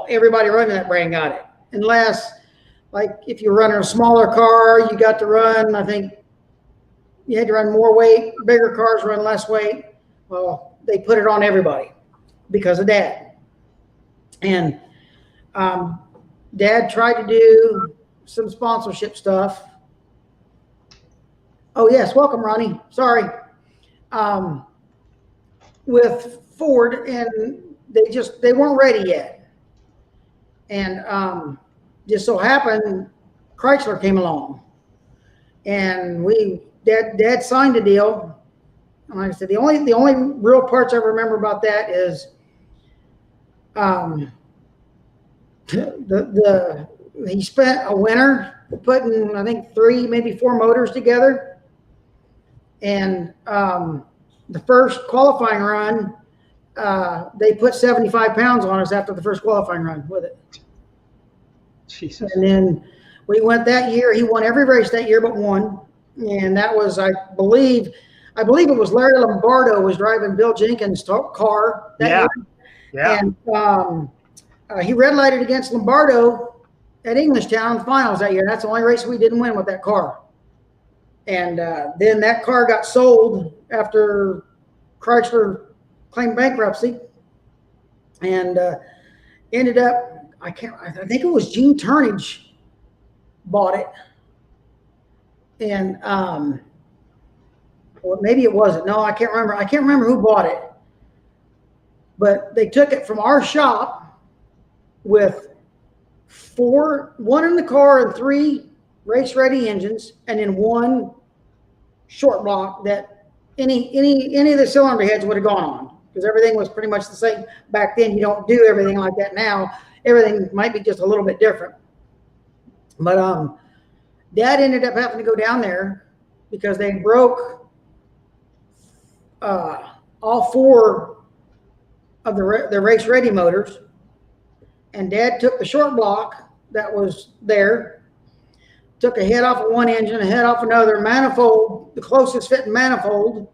[SPEAKER 3] everybody running that brand got it. Unless, like, if you're running a smaller car, you got to run, I think, you had to run more weight. Bigger cars run less weight. Well, they put it on everybody because of Dad. And Dad tried to do some sponsorship stuff. Oh, yes. Welcome, Ronnie. Sorry. With Ford, and they weren't ready yet. And just so happened, Chrysler came along. And Dad signed a deal. And like I said, the only real parts I remember about that is he spent a winter putting, I think, 3, maybe 4 motors together. And the first qualifying run, they put 75 pounds on us after the first qualifying run with it.
[SPEAKER 1] Jesus.
[SPEAKER 3] And then we went that year. He won every race that year but one. And that was, I believe it was Larry Lombardo was driving Bill Jenkins' car that year.
[SPEAKER 1] Yeah.
[SPEAKER 3] And he red lighted against Lombardo at Englishtown in the finals that year. That's the only race we didn't win with that car. And then that car got sold after Chrysler claimed bankruptcy, and ended up, I think it was Gene Turnage bought it. And or maybe it wasn't. No, I can't remember. I can't remember who bought it. But they took it from our shop with 1 in the car and 3 race-ready engines, and then 1 short block that any of the cylinder heads would have gone on, because everything was pretty much the same back then. You don't do everything like that now. Everything might be just a little bit different. But Dad ended up having to go down there because they broke all 4 of the race-ready motors, and Dad took the short block that was there, took a head off of one engine, a head off another, manifold, the closest fitting manifold,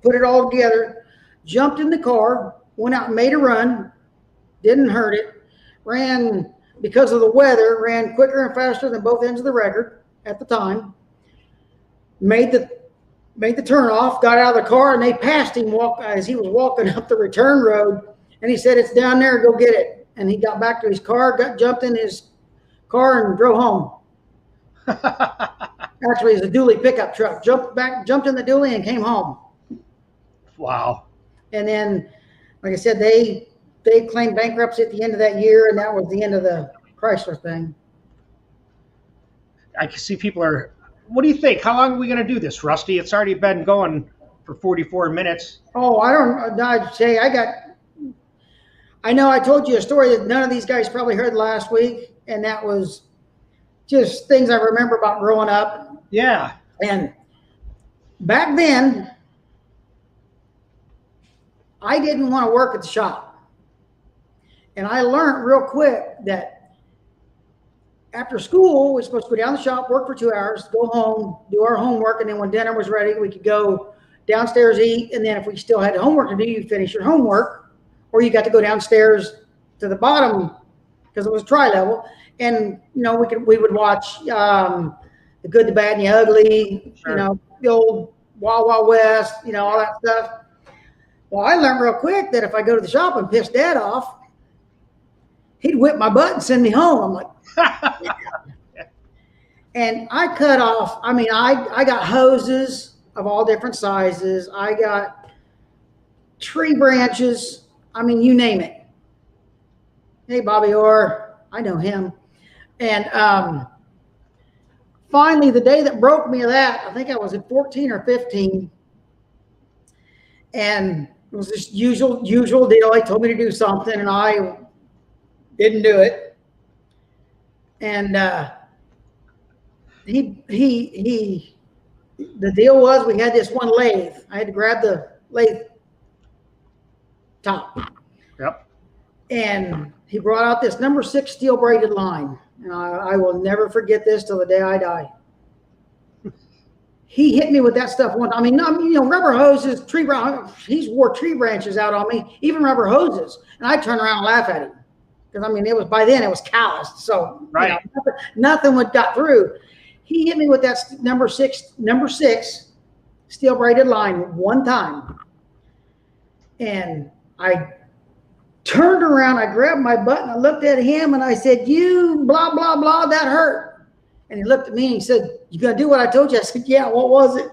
[SPEAKER 3] put it all together, jumped in the car, went out and made a run, didn't hurt it, ran, because of the weather, ran quicker and faster than both ends of the record at the time, made the turn off, got out of the car, and they passed him as he was walking up the return road, and he said, "It's down there, go get it." And he got back to his car, jumped in his car, and drove home. Actually, it's a dually pickup truck. Jumped in the dually, and came home.
[SPEAKER 1] Wow.
[SPEAKER 3] And then, like I said, they claimed bankruptcy at the end of that year, and that was the end of the Chrysler thing.
[SPEAKER 1] I can see people are what do you think? How long are we going to do this, Rusty? It's already been going for 44 minutes.
[SPEAKER 3] Oh, I'd say I know I told you a story that none of these guys probably heard last week, and that was just things I remember about growing up.
[SPEAKER 1] Yeah.
[SPEAKER 3] And back then, I didn't want to work at the shop. And I learned real quick that after school, we're supposed to go down the shop, work for 2 hours, go home, do our homework, and then when dinner was ready, we could go downstairs, eat, and then if we still had homework to do, you finish your homework, or you got to go downstairs to the bottom because it was tri-level, and we would watch The Good, the Bad, and the Ugly,
[SPEAKER 1] Sure.
[SPEAKER 3] The old Wild Wild West, all that stuff. Well, I learned real quick that if I go to the shop and piss Dad off, he'd whip my butt and send me home. I'm like, and I cut off. I mean, I got hoses of all different sizes. I got tree branches. I mean, you name it. Hey, Bobby Orr, I know him. And finally, the day that broke me of that, I think I was at 14 or 15. And it was this usual deal. He told me to do something, and I didn't do it. And the deal was we had this one lathe. I had to grab the lathe top.
[SPEAKER 1] Yep.
[SPEAKER 3] And he brought out this number 6 steel braided line. And I will never forget this till the day I die. He hit me with that stuff one time. I mean, rubber hoses, he wore tree branches out on me, even rubber hoses. And I turned around and laugh at him. Because, I mean, by then it was calloused. So
[SPEAKER 1] right.
[SPEAKER 3] Nothing would got through. He hit me with that number six steel braided line one time. And I turned around, I grabbed my butt, and I looked at him, and I said, "You blah, blah, blah, that hurt." And he looked at me and he said, "You gonna do what I told you?" I said, "Yeah, what was it?"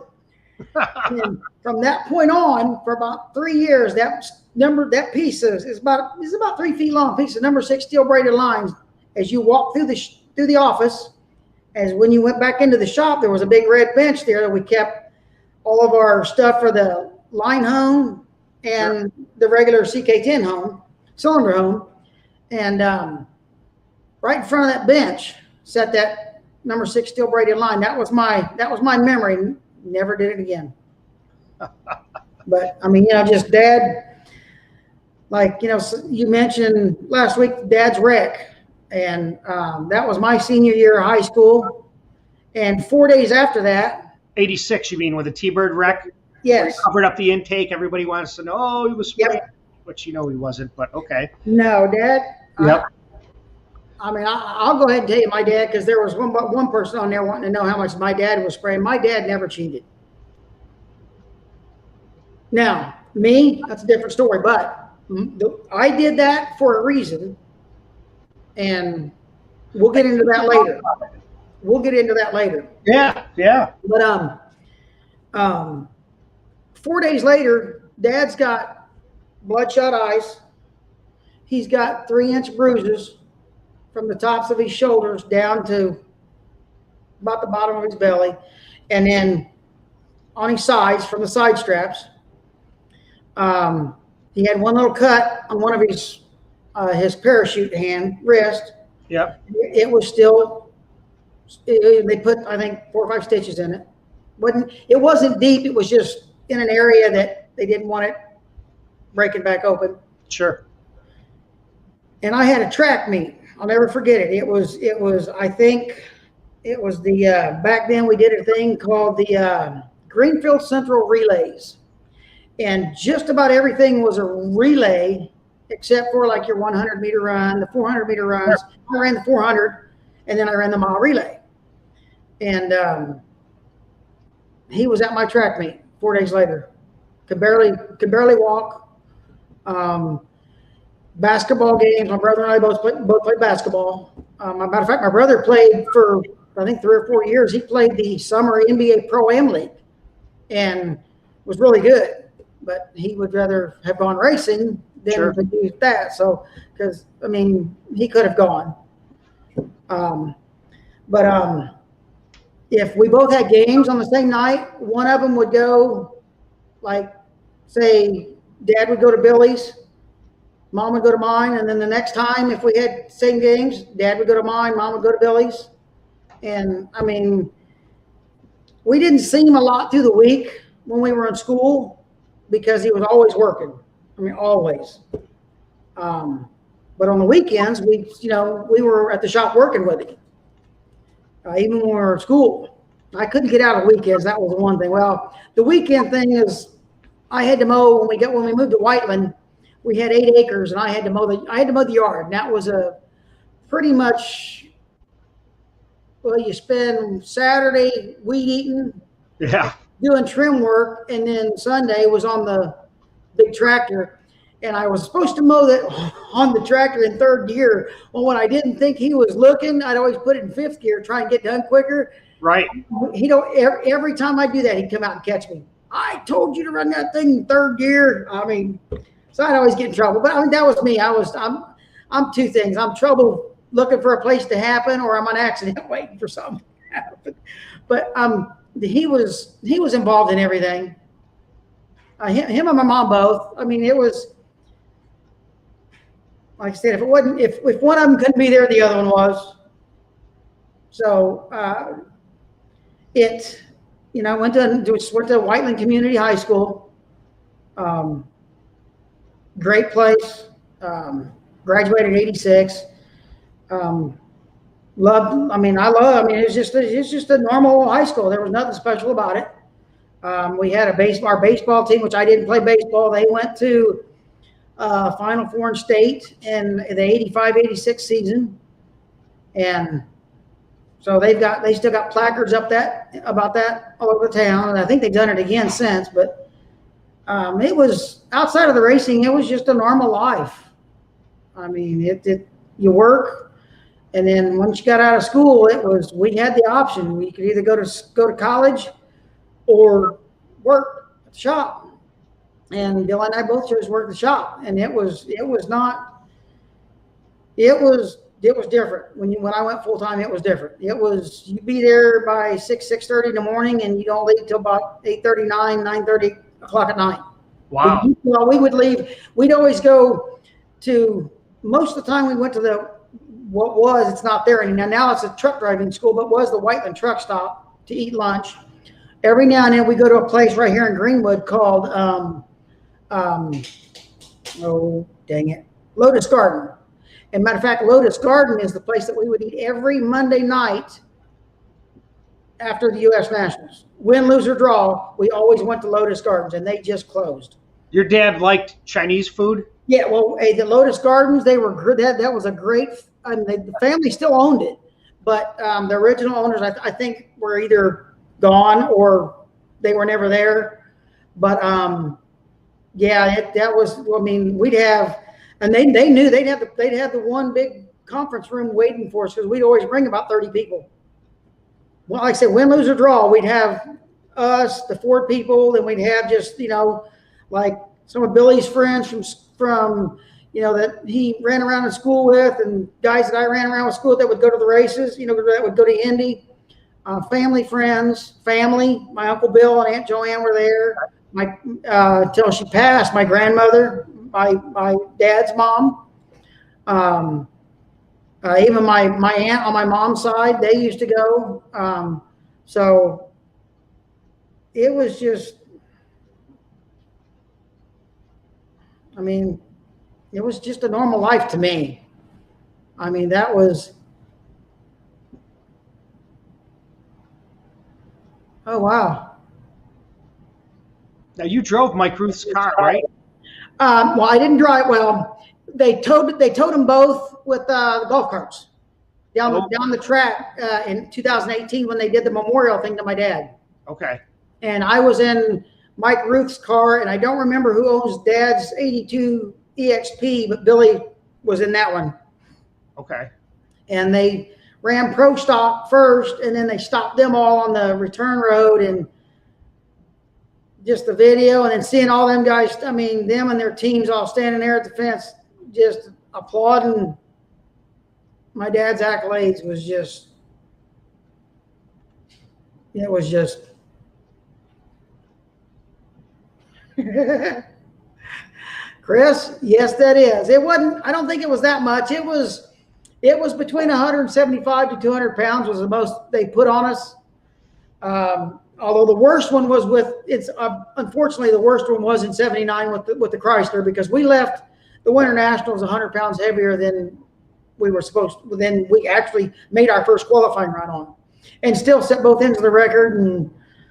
[SPEAKER 3] And from that point on, for about 3 years, that piece is about 3 feet long, piece of number 6 steel braided lines. As you walk through the office, as when you went back into the shop, there was a big red bench there that we kept all of our stuff for the line home and the regular CK10 home, cylinder home. And right in front of that bench sat that number 6 steel braided line. That was my memory. Never did it again. But I mean, just Dad, like, you mentioned last week, Dad's wreck. And that was my senior year of high school. And 4 days after that.
[SPEAKER 1] 86, you mean, with a T-Bird wreck?
[SPEAKER 3] Yes.
[SPEAKER 1] Covered up the intake. Everybody wants to know, oh, he was spraying.
[SPEAKER 3] Yep.
[SPEAKER 1] Which, he wasn't, but okay.
[SPEAKER 3] No, Dad.
[SPEAKER 1] Yep.
[SPEAKER 3] I mean, I'll go ahead and tell you my dad, because there was one person on there wanting to know how much my dad was spraying. My dad never cheated. Now, me, that's a different story, but I did that for a reason, and we'll get into that later.
[SPEAKER 1] Yeah.
[SPEAKER 3] But 4 days later, Dad's got bloodshot eyes. He's got 3-inch bruises from the tops of his shoulders down to about the bottom of his belly, and then on his sides from the side straps. He had one little cut on one of his parachute wrist.
[SPEAKER 1] Yep.
[SPEAKER 3] It was still, they put, I think, 4 or 5 stitches in it. It wasn't deep. It was just in an area that they didn't want it breaking back open.
[SPEAKER 1] Sure.
[SPEAKER 3] And I had a track meet. I'll never forget it. It was, I think it was back then we did a thing called the Greenfield Central Relays. And just about everything was a relay, except for like your 100-meter run, the 400-meter runs. I ran the 400, and then I ran the mile relay. And he was at my track meet 4 days later. Could barely walk. Basketball games. My brother and I both played basketball. Matter of fact, my brother played for, I think, 3 or 4 years. He played the summer NBA Pro-Am League and was really good. But he would rather have gone racing than to do that. So, because, I mean, he could have gone. But if we both had games on the same night, one of them would go, like, say, Dad would go to Billy's, Mom would go to mine, and then the next time, if we had same games, Dad would go to mine, Mom would go to Billy's. And I mean, we didn't see him a lot through the week when we were in school because he was always working. I mean, always. But on the weekends, we were at the shop working with him. Even when we were in school, I couldn't get out of weekends. That was the one thing. Well, the weekend thing is, I had to mow when we moved to Whiteland. We had 8 acres, and I had to mow the yard. And that was a pretty much, well, you spend Saturday weed eating, doing trim work, and then Sunday was on the big tractor. And I was supposed to mow that on the tractor in 3rd gear. Well, when I didn't think he was looking, I'd always put it in 5th gear, try and get done quicker.
[SPEAKER 1] Right.
[SPEAKER 3] Every time I do that, he'd come out and catch me. I told you to run that thing in 3rd gear. I mean, so I'd always get in trouble. But I mean, that was me. I'm 2 things. I'm trouble looking for a place to happen, or I'm on accident waiting for something to happen. But he was involved in everything. Him and my mom both. I mean, it was, like I said, if one of them couldn't be there, the other one was. So went to Whiteland Community High School. Great place. Graduated in '86. It's just a normal high school. There was nothing special about it. We had our baseball team, which I didn't play baseball. They went to Final Four in state in the '85-'86 season, and so they still got placards about that all over the town, and I think they've done it again since. But it was outside of the racing. It was just a normal life. I mean, you work, and then once you got out of school, we had the option. We could either go to college or work at the shop. And Bill and I both chose work at the shop, and it was different. When I went full time, it was different. It was, you'd be there by 6:30 in the morning, and you don't leave till about 8:30, 9:30 o'clock at night.
[SPEAKER 1] Wow.
[SPEAKER 3] Well, we would leave. We'd always go to, most of the time we went to it's not there anymore. Now it's a truck driving school, but was the Whiteland truck stop to eat lunch. Every now and then we go to a place right here in Greenwood called, Lotus Garden. And matter of fact, Lotus Garden is the place that we would eat every Monday night after the U.S. Nationals. Win, lose, or draw, we always went to Lotus Gardens, and they just closed.
[SPEAKER 1] Your dad liked Chinese food?
[SPEAKER 3] Yeah, well, the Lotus Gardens, they were that was a great. The family still owned it, but the original owners, I think, were either gone or they were never there. But that was. I mean, we'd have, and they knew they'd have the one big conference room waiting for us because we'd always bring about 30 people. Well, like I said, win, lose, or draw, we'd have us, the Ford people, then we'd have just, like some of Billy's friends from that he ran around in school with, and guys that I ran around with school that would go to the races, that would go to Indy. Family friends, my Uncle Bill and Aunt Joanne were there. Till she passed, my grandmother, my dad's mom. Even my aunt on my mom's side, they used to go. So it was just, I mean, it was just a normal life to me. I mean, that was, oh, wow.
[SPEAKER 1] Now, you drove Mike Ruth's car, right?
[SPEAKER 3] Well, I didn't drive. Well, they towed them both with the golf carts down the track in 2018 when they did the memorial thing to my dad.
[SPEAKER 1] Okay.
[SPEAKER 3] And I was in Mike Ruth's car, and I don't remember who owns Dad's '82 EXP, but Billy was in that one.
[SPEAKER 1] Okay.
[SPEAKER 3] And they ran pro stock first, and then they stopped them all on the return road, and just the video, and then seeing all them guys, I mean, them and their teams all standing there at the fence, just applauding my dad's accolades was just, It was just. Chris, yes, that is. It wasn't. I don't think it was that much. It was between 175 to 200 pounds was the most they put on us. Although the worst one was unfortunately the worst one was in '79 with the Chrysler, because we left the Winter Nationals 100 pounds heavier than we were supposed to. Then we actually made our first qualifying run on, and still set both ends of the record. And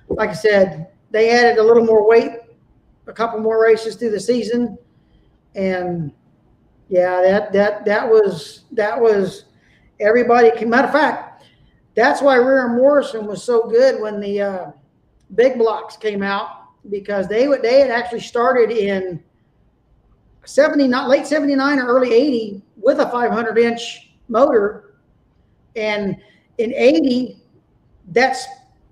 [SPEAKER 3] like I said, they added a little more weight, a couple more races through the season, and yeah, that was everybody. Matter of fact, that's why Rear Morrison was so good when the big blocks came out, because they had actually started in late '79 or early '80 with a 500-inch motor, and in '80, that's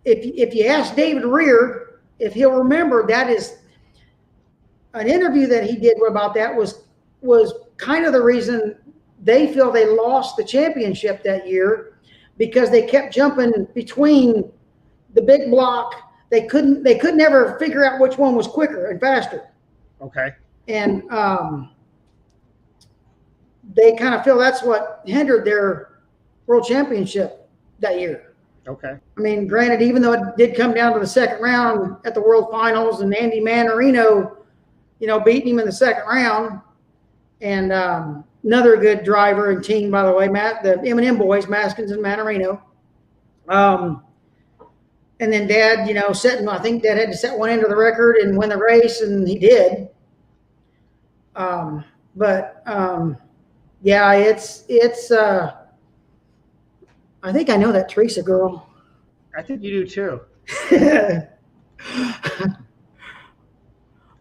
[SPEAKER 3] if you ask David Rear if he'll remember, that is an interview that he did about that was kind of the reason they feel they lost the championship that year, because they kept jumping between the big block. They couldn't ever figure out which one was quicker and faster.
[SPEAKER 1] Okay.
[SPEAKER 3] And they kind of feel that's what hindered their world championship that year.
[SPEAKER 1] Okay.
[SPEAKER 3] I mean, granted, even though it did come down to the second round at the World Finals, and Andy Manarino, beating him in the second round, and another good driver and team, by the way, the M&M boys, Maskins and Manarino. And then Dad, I think Dad had to set one end of the record and win the race, and he did. Yeah, it's. I think I know that Teresa girl.
[SPEAKER 1] I think you do too.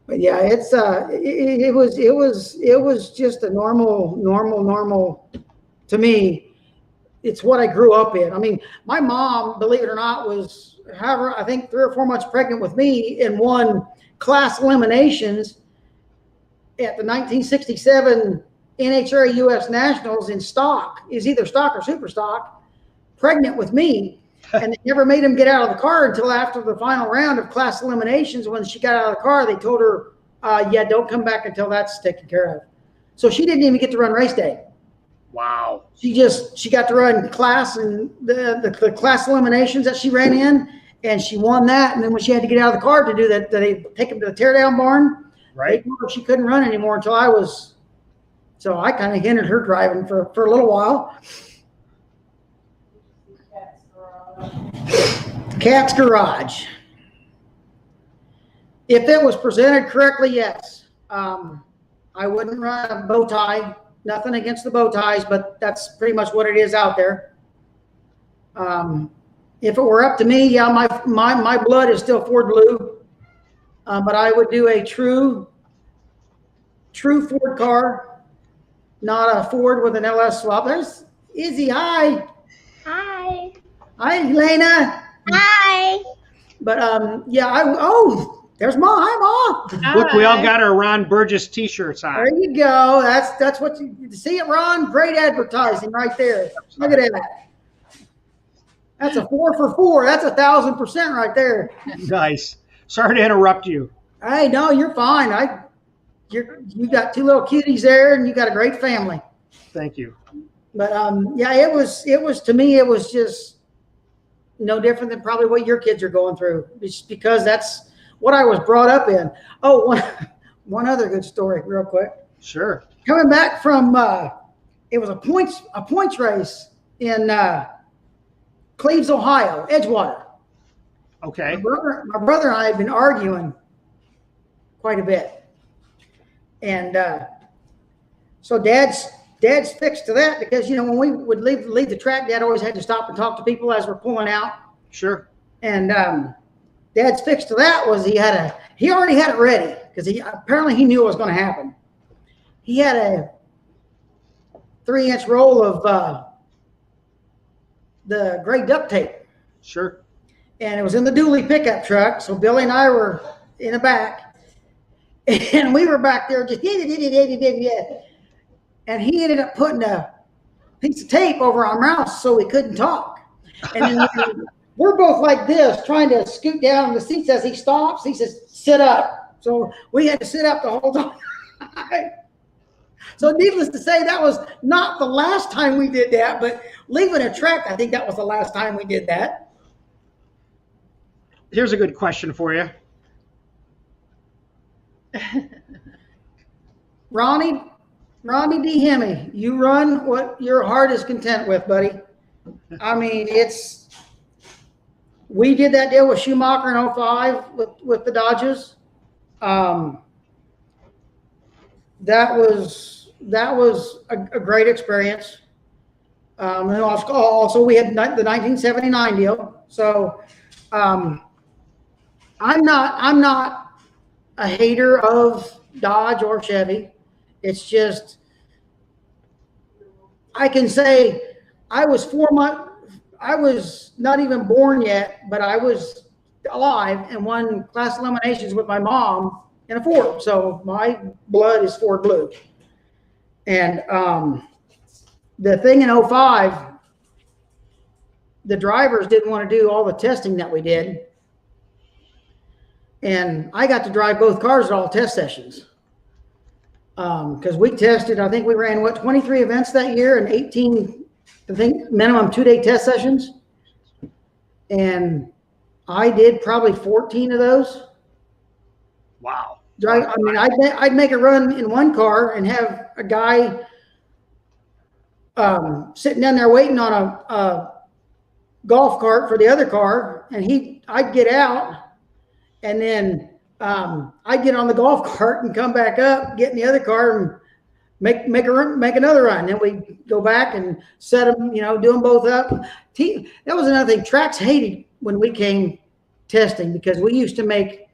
[SPEAKER 3] But yeah, it was just a normal to me. It's what I grew up in. I mean, my mom, believe it or not, was, however, I think 3 or 4 months pregnant with me, and won class eliminations at the 1967 NHRA U.S. Nationals in stock. Is either stock or super stock, pregnant with me. And they never made him get out of the car until after the final round of class eliminations. When she got out of the car, they told her, yeah, don't come back until that's taken care of. So she didn't even get to run race day.
[SPEAKER 1] Wow.
[SPEAKER 3] She got to run class, and the class eliminations that she ran in, and she won that. And then when she had to get out of the car to do that, they take him to the teardown barn.
[SPEAKER 1] Right.
[SPEAKER 3] They told her she couldn't run anymore until I was. So I kind of hindered her driving for a little while. Cat's Garage. If it was presented correctly, yes. I wouldn't run a bow tie. Nothing against the bow ties, but that's pretty much what it is out there. If it were up to me, yeah, my blood is still Ford blue, but I would do a true Ford car, not a Ford with an LS swap. There's Izzy. Hi.
[SPEAKER 4] Hi.
[SPEAKER 3] Hi, Elena.
[SPEAKER 4] Hi.
[SPEAKER 3] But yeah, there's Ma. Hi, Ma.
[SPEAKER 1] Look, we all got our Ron Burgess T-shirts on.
[SPEAKER 3] There you go. That's what you see it, Ron. Great advertising right there. Look at that. That's a 4 for 4. That's 1,000% right there.
[SPEAKER 1] Nice. Sorry to interrupt you.
[SPEAKER 3] Hey, no, you're fine. You got 2 little cuties there, and you got a great family.
[SPEAKER 1] Thank you.
[SPEAKER 3] But yeah, it was to me, it was just no different than probably what your kids are going through. It's because that's what I was brought up in. Oh, one other good story, real quick.
[SPEAKER 1] Sure.
[SPEAKER 3] Coming back from it was a points race in Cleves, Ohio, Edgewater.
[SPEAKER 1] Okay.
[SPEAKER 3] My brother and I had been arguing quite a bit, and so Dad's fixed to that, because when we would leave the track, Dad always had to stop and talk to people as we're pulling out.
[SPEAKER 1] Sure.
[SPEAKER 3] And Dad's fixed to that was he already had it ready, because he knew what was going to happen. He had a 3-inch roll of the gray duct tape.
[SPEAKER 1] Sure.
[SPEAKER 3] And it was in the dually pickup truck. So Billy and I were in the back, and we were back there just and he ended up putting a piece of tape over our mouths so we couldn't talk. And then we're both like this, trying to scoot down in the seats as he stops. He says, sit up. So we had to sit up the whole time. So needless to say, that was not the last time we did that, but leaving a track, I think that was the last time we did that.
[SPEAKER 1] Here's a good question for you.
[SPEAKER 3] Ronnie D. Hemme, you run what your heart is content with, buddy. I mean, we did that deal with Schumacher in 05 with the Dodges. That was a great experience. And also we had the 1979 deal. So I'm not a hater of Dodge or Chevy. It's just, I can say I was 4 months, I was not even born yet, but I was alive and won class eliminations with my mom in a Ford. So my blood is Ford blue. And the thing in 05, the drivers didn't want to do all the testing that we did. And I got to drive both cars at all test sessions. Because we tested, I think we ran, 23 events that year and 18, I think, minimum 2-day test sessions. And I did probably 14 of those.
[SPEAKER 1] Wow.
[SPEAKER 3] I mean, I'd make a run in one car and have a guy sitting down there waiting on a golf cart for the other car, and I'd get out, and then I'd get on the golf cart and come back up, get in the other car, and make another run. Then we go back and set them, do them both up. That was another thing. Tracks hated when we came testing because we used to make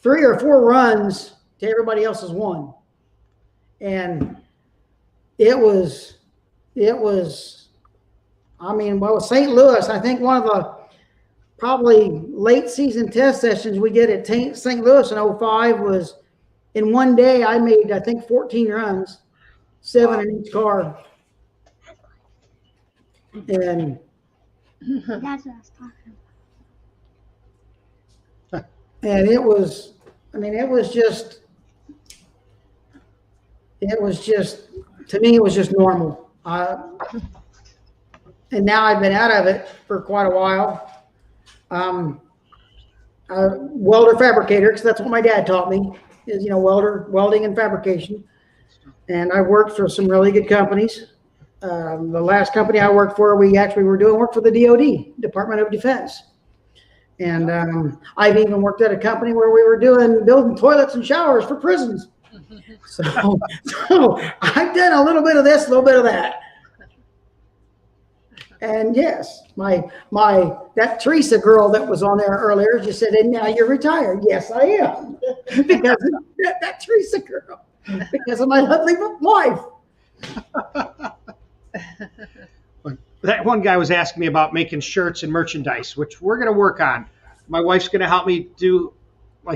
[SPEAKER 3] 3 or 4 runs to everybody else's one. And it was, I mean, well, St. Louis, I think one of the probably late season test sessions we did at St. Louis in 05 was in one day, I made, I think, 14 runs, 7 in each car. And
[SPEAKER 4] That's what I was talking about.
[SPEAKER 3] And it was, I mean, it was just, to me, it was just normal. And now I've been out of it for quite a while. A welder fabricator, because that's what my dad taught me, is, welding and fabrication. And I worked for some really good companies. The last company I worked for, we actually were doing work for the DOD, Department of Defense. And I've even worked at a company where we were building toilets and showers for prisons. So I've done a little bit of this, a little bit of that. And yes, that Teresa girl that was on there earlier just said, and now you're retired. Yes, I am. Because of that Teresa girl. Because of my lovely wife.
[SPEAKER 1] That one guy was asking me about making shirts and merchandise, which we're going to work on. My wife's going to help me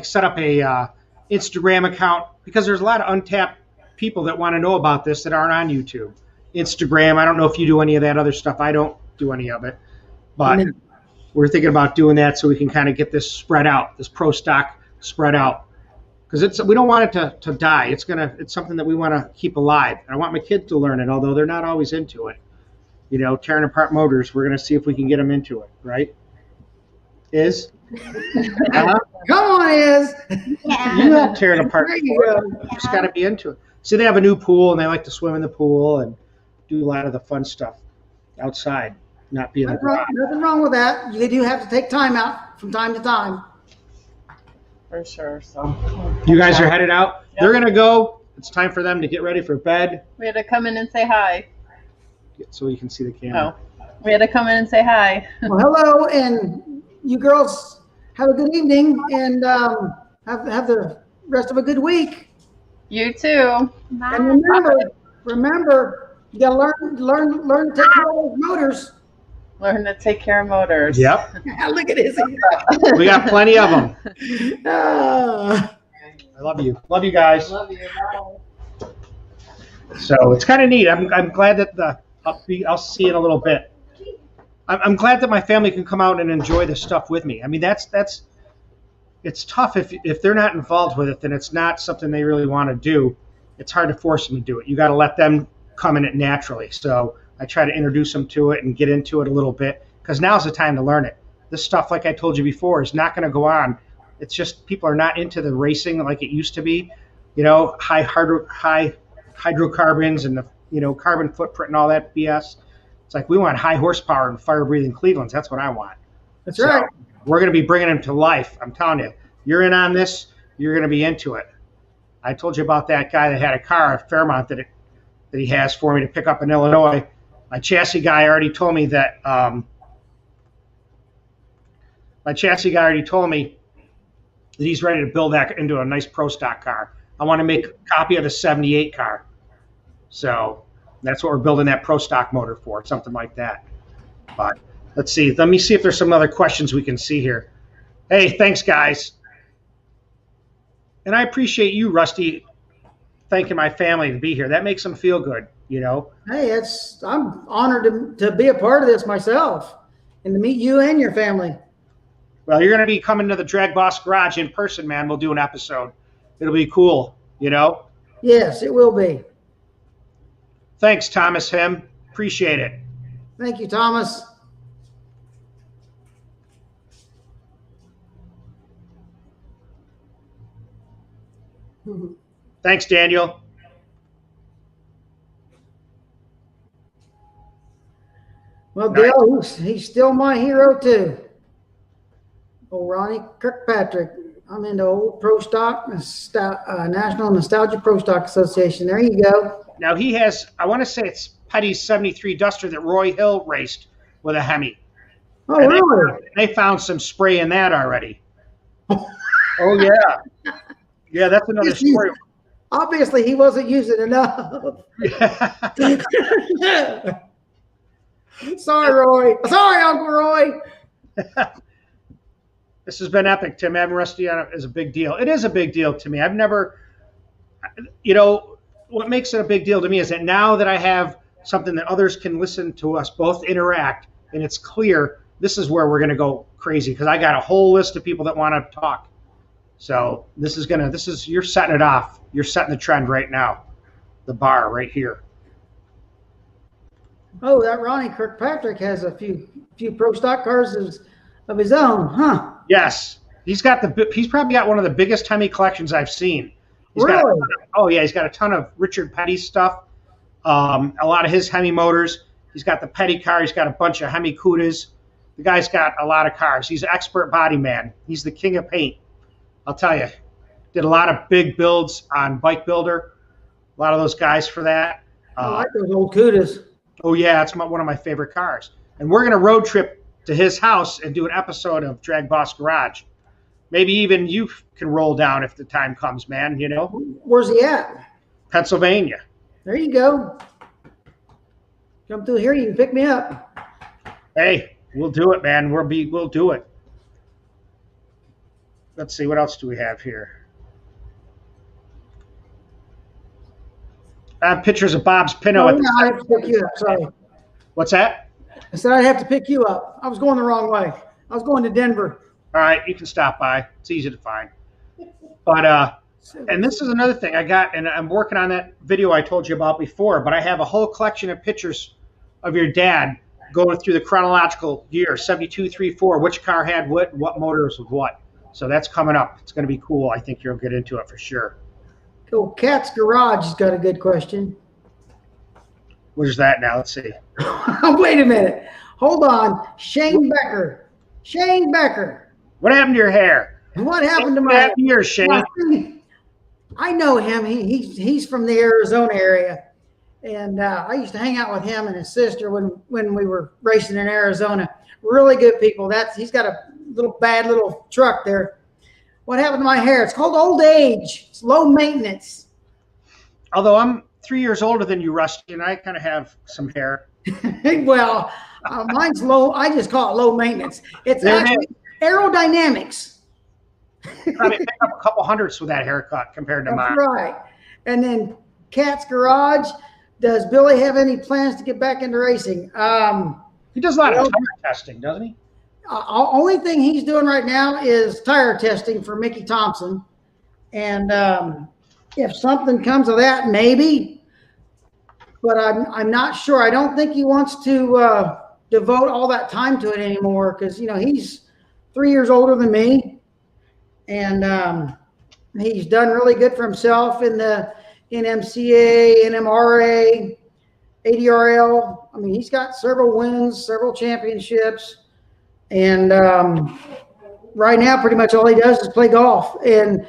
[SPEAKER 1] set up a Instagram account, because there's a lot of untapped people that want to know about this that aren't on YouTube. Instagram, I don't know if you do any of that other stuff. I don't do any of it. But we're thinking about doing that so we can kind of get this spread out, this pro stock spread out. Because we don't want it to die. It's something that we want to keep alive. And I want my kids to learn it, although they're not always into it. Tearing apart motors, we're going to see if we can get them into it, right? Is?
[SPEAKER 3] Come on, Iz.
[SPEAKER 4] Yeah.
[SPEAKER 1] You have tearing apart.
[SPEAKER 3] There you go.
[SPEAKER 1] You just got to be into it. See, they have a new pool, and they like to swim in the pool and do a lot of the fun stuff outside, not be in the garage.
[SPEAKER 3] Nothing wrong with that. You do have to take time out from time to time.
[SPEAKER 5] For sure. So
[SPEAKER 1] You guys are headed out.
[SPEAKER 5] Yep.
[SPEAKER 1] They're going to go. It's time for them to get ready for bed.
[SPEAKER 5] we had to come in and say hi.
[SPEAKER 1] So you can see the camera.
[SPEAKER 5] Oh, we had to come in and say hi.
[SPEAKER 3] Well, hello, and you girls have a good evening, and have the rest of a good week.
[SPEAKER 5] You too.
[SPEAKER 4] Bye.
[SPEAKER 3] And remember, you gotta learn to take care of those motors.
[SPEAKER 5] Learn to take care of motors.
[SPEAKER 1] Yep.
[SPEAKER 3] Look at Izzy.
[SPEAKER 1] We got plenty of them.
[SPEAKER 3] Ah.
[SPEAKER 1] I love you. Love you guys.
[SPEAKER 5] Love you.
[SPEAKER 1] So it's kind of neat. I'm glad that I'll see you in a little bit. I'm glad that my family can come out and enjoy this stuff with me. I mean, it's tough if they're not involved with it, then it's not something they really want to do. It's hard to force them to do it. You got to let them come in it naturally. So I try to introduce them to it and get into it a little bit, because now's the time to learn it. This stuff, like I told you before, is not going to go on. It's just people are not into the racing like it used to be. You know, high hydrocarbons and the carbon footprint and all that BS. It's like we want high horsepower and fire breathing Clevelands. That's what I want.
[SPEAKER 3] That's right.
[SPEAKER 1] We're going to be bringing them to life. I'm telling you, you're in on this. You're going to be into it. I told you about that guy that had a car, a Fairmont, that he has for me to pick up in Illinois. My chassis guy already told me that. He's ready to build that into a nice pro stock car. I want to make a copy of the '78 car, so that's what we're building that pro stock motor for, something like that. But let's see. Let me see if there's some other questions we can see here. Hey, thanks, guys. And I appreciate you, Rusty, thanking my family to be here. That makes them feel good, you know.
[SPEAKER 3] Hey, I'm honored to be a part of this myself and to meet you and your family.
[SPEAKER 1] Well, you're going to be coming to the DragBoss garage in person, man. We'll do an episode. It'll be cool, you know.
[SPEAKER 3] Yes, it will be.
[SPEAKER 1] Thanks, Thomas Hem. Appreciate it.
[SPEAKER 3] Thank you, Thomas.
[SPEAKER 1] Thanks, Daniel.
[SPEAKER 3] Well, Dale, he's still my hero too. Old Ronnie Kirkpatrick. I'm into old Pro Stock, National Nostalgia Pro Stock Association. There you go.
[SPEAKER 1] Now he has, I want to say it's Petty's '73 Duster that Roy Hill raced with a Hemi.
[SPEAKER 3] Oh, and really?
[SPEAKER 1] They found some spray in that already. Oh, yeah. Yeah, that's another story.
[SPEAKER 3] Obviously, he wasn't using enough. Sorry, Roy. Sorry, Uncle Roy.
[SPEAKER 1] This has been epic, Tim. Having Rusty on it is a big deal. It is a big deal to me. I've never, what makes it a big deal to me is that now that I have something that others can listen to us both interact, and it's clear, this is where we're going to go crazy, because I got a whole list of people that want to talk. So you're setting it off. You're setting the trend right now. The bar right here.
[SPEAKER 3] Oh, that Ronnie Kirkpatrick has a few pro stock cars of his own, huh?
[SPEAKER 1] Yes, he's probably got one of the biggest Hemi collections I've seen.
[SPEAKER 3] Really?
[SPEAKER 1] He's got a ton of Richard Petty stuff. A lot of his Hemi motors. He's got the Petty car. He's got a bunch of Hemi Cudas. The guy's got a lot of cars. He's an expert body man. He's the king of paint. I'll tell you. Did a lot of big builds on Bike Builder. A lot of those guys for that.
[SPEAKER 3] I like those old Cudas.
[SPEAKER 1] Oh, yeah, it's one of my favorite cars. And we're going to road trip to his house and do an episode of DragBoss Garage. Maybe even you can roll down if the time comes, man, you know?
[SPEAKER 3] Where's he at?
[SPEAKER 1] Pennsylvania.
[SPEAKER 3] There you go. Come through here, you can pick me up.
[SPEAKER 1] Hey, we'll do it, man. We'll do it. Let's see, what else do we have here? I have pictures of Bob's Pinto.
[SPEAKER 3] I have to pick you up, sorry.
[SPEAKER 1] What's that?
[SPEAKER 3] I said I'd have to pick you up. I was going the wrong way. I was going to Denver.
[SPEAKER 1] All right, you can stop by. It's easy to find. But and this is another thing I got, and I'm working on that video I told you about before, but I have a whole collection of pictures of your dad going through the chronological year, 72, 3, 4, which car had what motors with what. So that's coming up. It's going to be cool. I think you'll get into it for sure.
[SPEAKER 3] Cool. Cat's Garage has got a good question.
[SPEAKER 1] Where's that now? Let's see.
[SPEAKER 3] Wait a minute. Hold on. Shane Becker. Shane Becker.
[SPEAKER 1] What happened to your hair?
[SPEAKER 3] What happened to
[SPEAKER 1] What
[SPEAKER 3] my
[SPEAKER 1] happened to yours, Shane?
[SPEAKER 3] I know him. He's from the Arizona area. And I used to hang out with him and his sister when we were racing in Arizona. Really good people. He's got a bad little truck there. What happened to my hair? It's called old age. It's low maintenance.
[SPEAKER 1] Although I'm 3 years older than you, Rusty, and I kind of have some hair.
[SPEAKER 3] Well, mine's low. I just call it low maintenance. It's actually aerodynamics.
[SPEAKER 1] Probably pick up a couple hundredths with that haircut compared to mine.
[SPEAKER 3] That's right. And then Cat's Garage. Does Billy have any plans to get back into racing?
[SPEAKER 1] He does a lot of tire testing, doesn't he?
[SPEAKER 3] Only thing he's doing right now is tire testing for Mickey Thompson. And if something comes of that, maybe. But I'm not sure. I don't think he wants to devote all that time to it anymore because, you know, he's 3 years older than me. And he's done really good for himself in the NMCA, NMRA, ADRL. I mean, he's got several wins, several championships. And right now, pretty much all he does is play golf. And,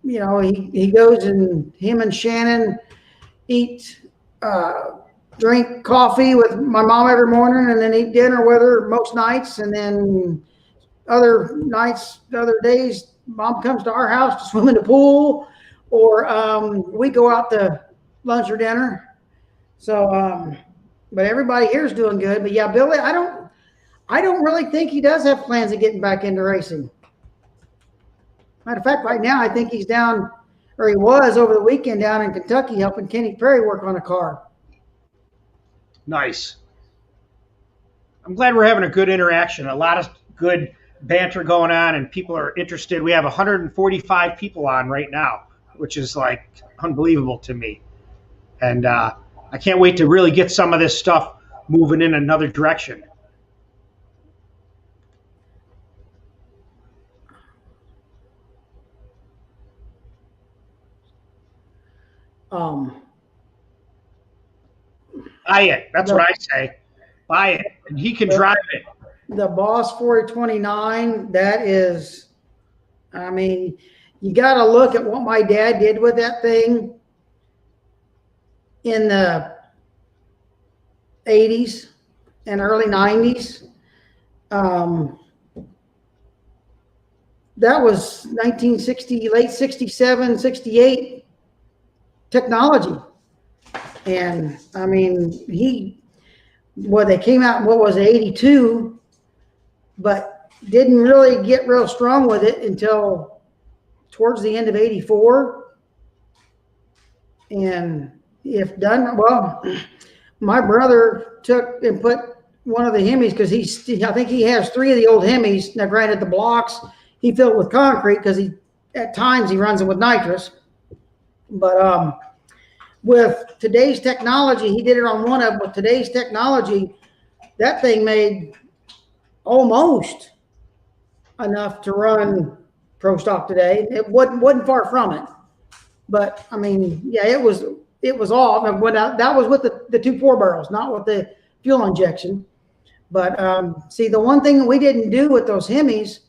[SPEAKER 3] you know, he goes and him and Shannon eat, drink coffee with my mom every morning and then eat dinner with her most nights. And then other nights, other days, mom comes to our house to swim in the pool or we go out to lunch or dinner. So, but everybody here is doing good. But yeah, Billy, I don't really think he does have plans of getting back into racing. Matter of fact, right now, I think he's down, or he was over the weekend down in Kentucky helping Kenny Perry work on a car.
[SPEAKER 1] Nice. I'm glad we're having a good interaction. A lot of good banter going on, and people are interested. We have 145 people on right now, which is like unbelievable to me. And I can't wait to really get some of this stuff moving in another direction. Buy it. That's what I say. Buy it. And he can drive it.
[SPEAKER 3] The Boss 429, that is, I mean, you got to look at what my dad did with that thing in the 80s and early 90s. That was 1960, late 67, 68 technology. And I mean, they came out in what was it, 82, but didn't really get real strong with it until towards the end of 84. And if done, well, my brother took and put one of the Hemis because I think he has 3 of the old Hemis. Now, granted, the blocks he filled with concrete because at times he runs them with nitrous. But with today's technology, he did it on one of them. With today's technology, that thing made almost enough to run pro stock today. It wasn't far from it. But I mean, yeah, it was off. That was with the 2 4-barrels, not with the fuel injection. But see, the one thing we didn't do with those Hemis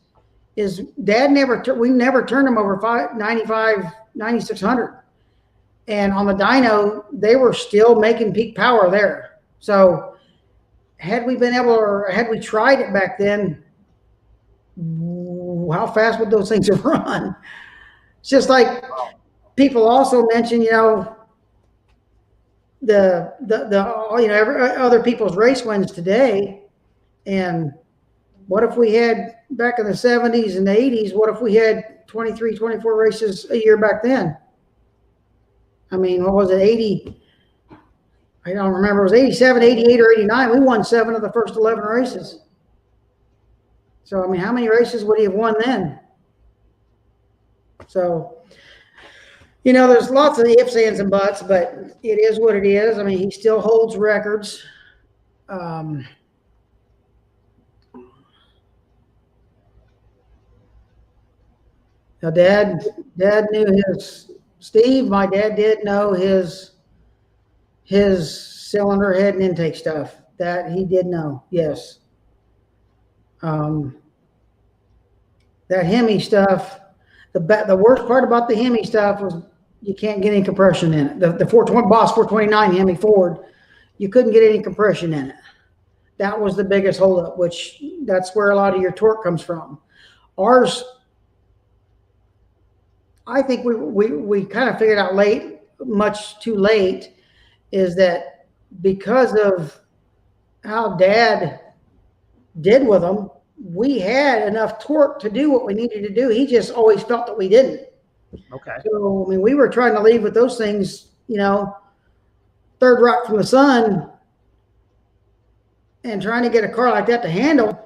[SPEAKER 3] is we never turned them over 9600. And on the dyno, they were still making peak power there. So had we tried it back then, how fast would those things have run? It's just like people also mention, you know, other people's race wins today. And what if we had back in the 70s and the 80s, what if we had 23, 24 races a year back then? I mean, what was it, 80? I don't remember. It was 87, 88, or 89. We won 7 of the first 11 races. So, I mean, how many races would he have won then? So, you know, there's lots of ifs, ands, and buts, but it is what it is. I mean, he still holds records. Now, Dad knew his Steve. My dad did know his cylinder head and intake stuff. That he did know. Yes. That Hemi stuff. The worst part about the Hemi stuff was you can't get any compression in it. The 420 Boss 429 Hemi Ford, you couldn't get any compression in it. That was the biggest holdup, which that's where a lot of your torque comes from. Ours, I think we kind of figured out late, much too late, is that because of how Dad did with them, we had enough torque to do what we needed to do. He just always felt that we didn't.
[SPEAKER 1] Okay.
[SPEAKER 3] So, I mean, we were trying to leave with those things, you know, third rock from the sun, and trying to get a car like that to handle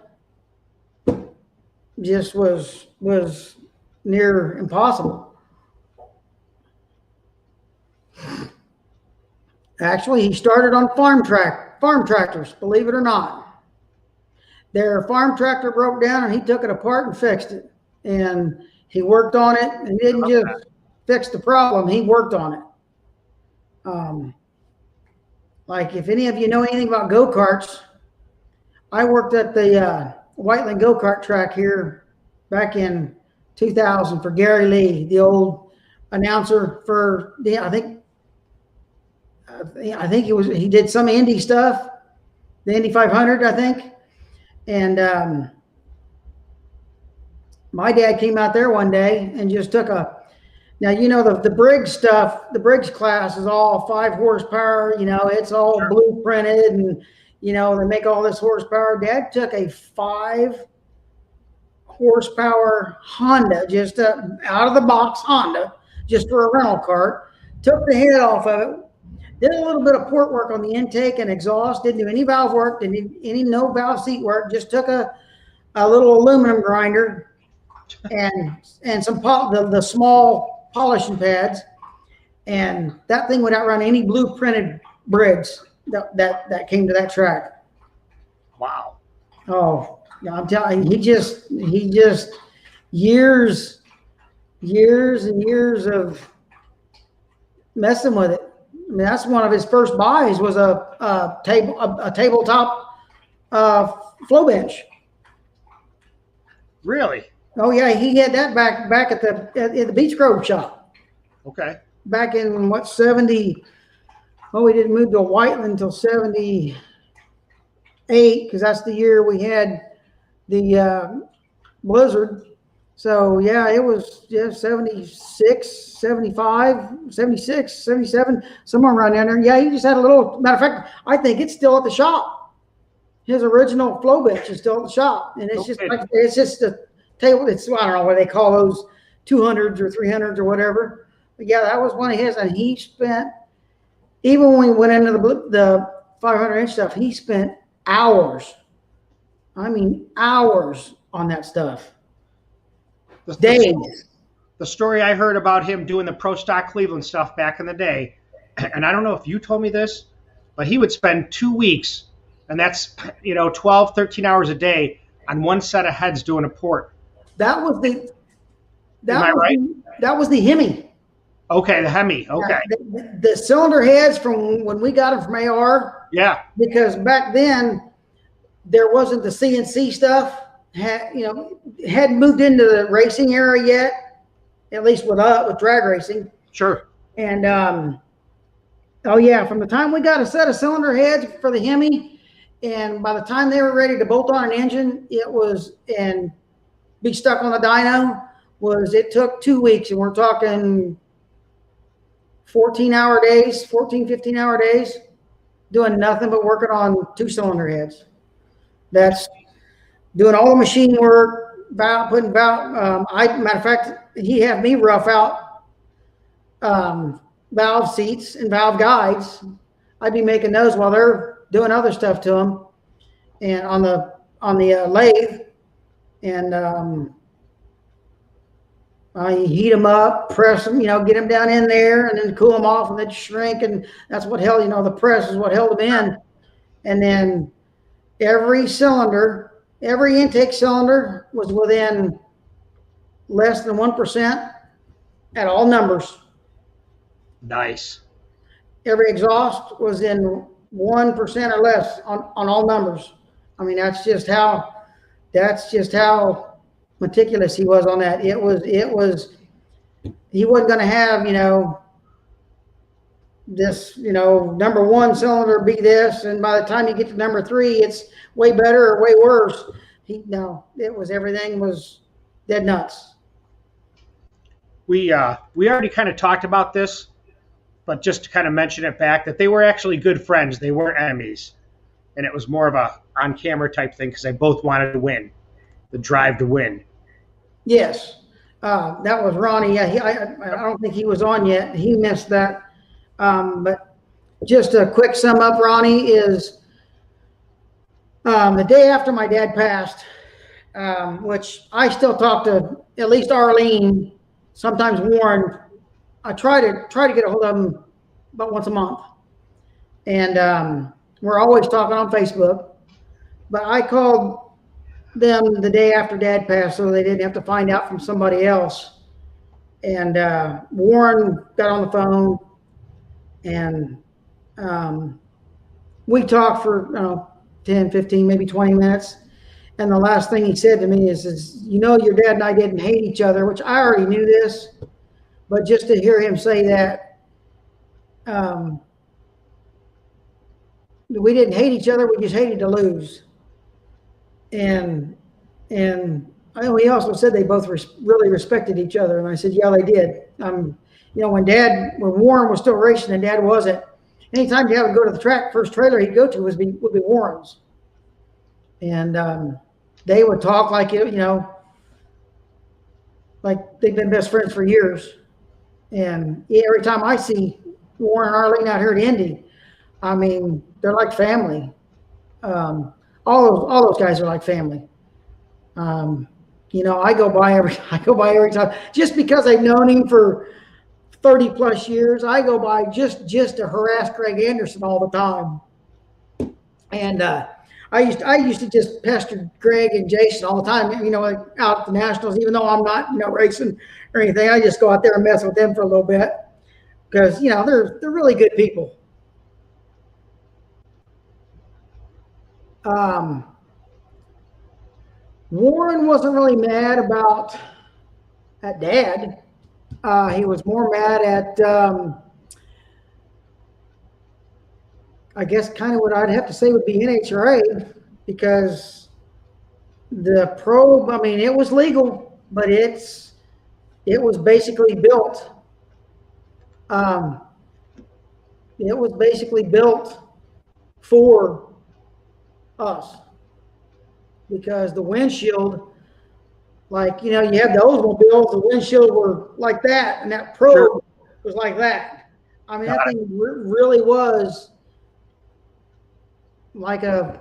[SPEAKER 3] just was near impossible. Actually, he started on farm tractors, believe it or not. Their farm tractor broke down and he took it apart and fixed it. And he worked on it and didn't just fix the problem, he worked on it. Like if any of you know anything about go-karts, I worked at the Whiteland go-kart track here back in 2000 for Gary Lee, the old announcer for the, I think he did some Indy stuff, the Indy 500, I think. And my dad came out there one day and just took now, you know, the Briggs stuff, the Briggs class is all 5 horsepower, you know, it's all blueprinted and, you know, they make all this horsepower. Dad took a 5 horsepower Honda, just out of the box Honda, just for a rental cart, took the head off of it, did a little bit of port work on the intake and exhaust, didn't do any valve work, didn't do any no valve seat work, just took a little aluminum grinder and some the small polishing pads, and that thing would outrun any blueprinted Briggs that came to that track.
[SPEAKER 1] Wow.
[SPEAKER 3] Oh, yeah, I'm telling you, he just years and years of messing with it. I mean, that's one of his first buys was a tabletop flow bench.
[SPEAKER 1] Really?
[SPEAKER 3] Oh yeah, he had that back at the Beach Grove shop.
[SPEAKER 1] Okay.
[SPEAKER 3] Back in what 70? Oh, we didn't move to Whiteland until 78 because that's the year we had the blizzard. So yeah, it was 76, 75, 76, 77, somewhere around there. Yeah, he just had a little, matter of fact, I think it's still at the shop. His original flow bench is still at the shop. And it's it's just a table. I don't know what they call those 200s or 300s or whatever. But yeah, that was one of his. And he spent, even when we went into the 500-inch stuff, he spent hours. I mean, hours on that stuff. Days.
[SPEAKER 1] The story I heard about him doing the Pro Stock Cleveland stuff back in the day, and I don't know if you told me this, but he would spend 2 weeks, and that's, 12, 13 hours a day on one set of heads doing a port.
[SPEAKER 3] That was the Hemi.
[SPEAKER 1] Okay, the Hemi. Okay.
[SPEAKER 3] The cylinder heads from when we got them from AR.
[SPEAKER 1] Yeah.
[SPEAKER 3] Because back then there wasn't the CNC stuff. Hadn't moved into the racing era yet, at least with drag racing.
[SPEAKER 1] Sure.
[SPEAKER 3] And from the time we got a set of cylinder heads for the Hemi, and by the time they were ready to bolt on an engine, and be stuck on the dyno, it took 2 weeks, and we're talking 15-hour days, doing nothing but working on 2 cylinder heads. That's doing all the machine work, matter of fact, he had me rough out valve seats and valve guides. I'd be making those while they're doing other stuff to them, and on the lathe, and I heat them up, press them, get them down in there, and then cool them off, and they'd shrink, and that's what held, the press is what held them in, and then every intake cylinder was within less than 1% at all numbers. Nice. Every exhaust was in 1% or less on all numbers. I mean, that's just how meticulous he was on that. He wasn't going to have, this, number 1 cylinder be this, and by the time you get to number 3, it's way better or way worse. Everything was dead nuts.
[SPEAKER 1] We already kind of talked about this, but just to kind of mention it back, that they were actually good friends. They weren't enemies, and it was more of a on-camera type thing because they both wanted to win, the drive to win.
[SPEAKER 3] Yes, that was Ronnie. Yeah, I don't think he was on yet. He missed that. But just a quick sum up, Ronnie is The day after my dad passed, which I still talk to at least Arlene, sometimes Warren. I try to get a hold of them about once a month, and we're always talking on Facebook. But I called them the day after Dad passed, so they didn't have to find out from somebody else. And Warren got on the phone, and we talked for 10, 15, maybe 20 minutes. And the last thing he said to me is, your dad and I didn't hate each other, which I already knew this, but just to hear him say that, we didn't hate each other, we just hated to lose. And I know he also said they both really respected each other. And I said, yeah, they did. When Warren was still racing and Dad wasn't, anytime Dad would go to the track, first trailer he'd go to would be Warren's. And they would talk like like they've been best friends for years. And every time I see Warren and Arlene out here at Indy, I mean, they're like family. All those guys are like family. I go by every time just because I've known him for 30 plus years. I go by just to harass Craig Anderson all the time. And I used to just pester Greg and Jason all the time, out at the Nationals, even though I'm not, racing or anything. I just go out there and mess with them for a little bit because, they're really good people. Warren wasn't really mad at Dad. He was more mad at, I guess kind of what I'd have to say would be NHRA, because the probe, I mean, it was legal, but it was basically built. It was basically built for us, because the windshield, like, you have the Oldsmobiles, the windshield were like that, and that probe was like that. I mean, that thing really was like an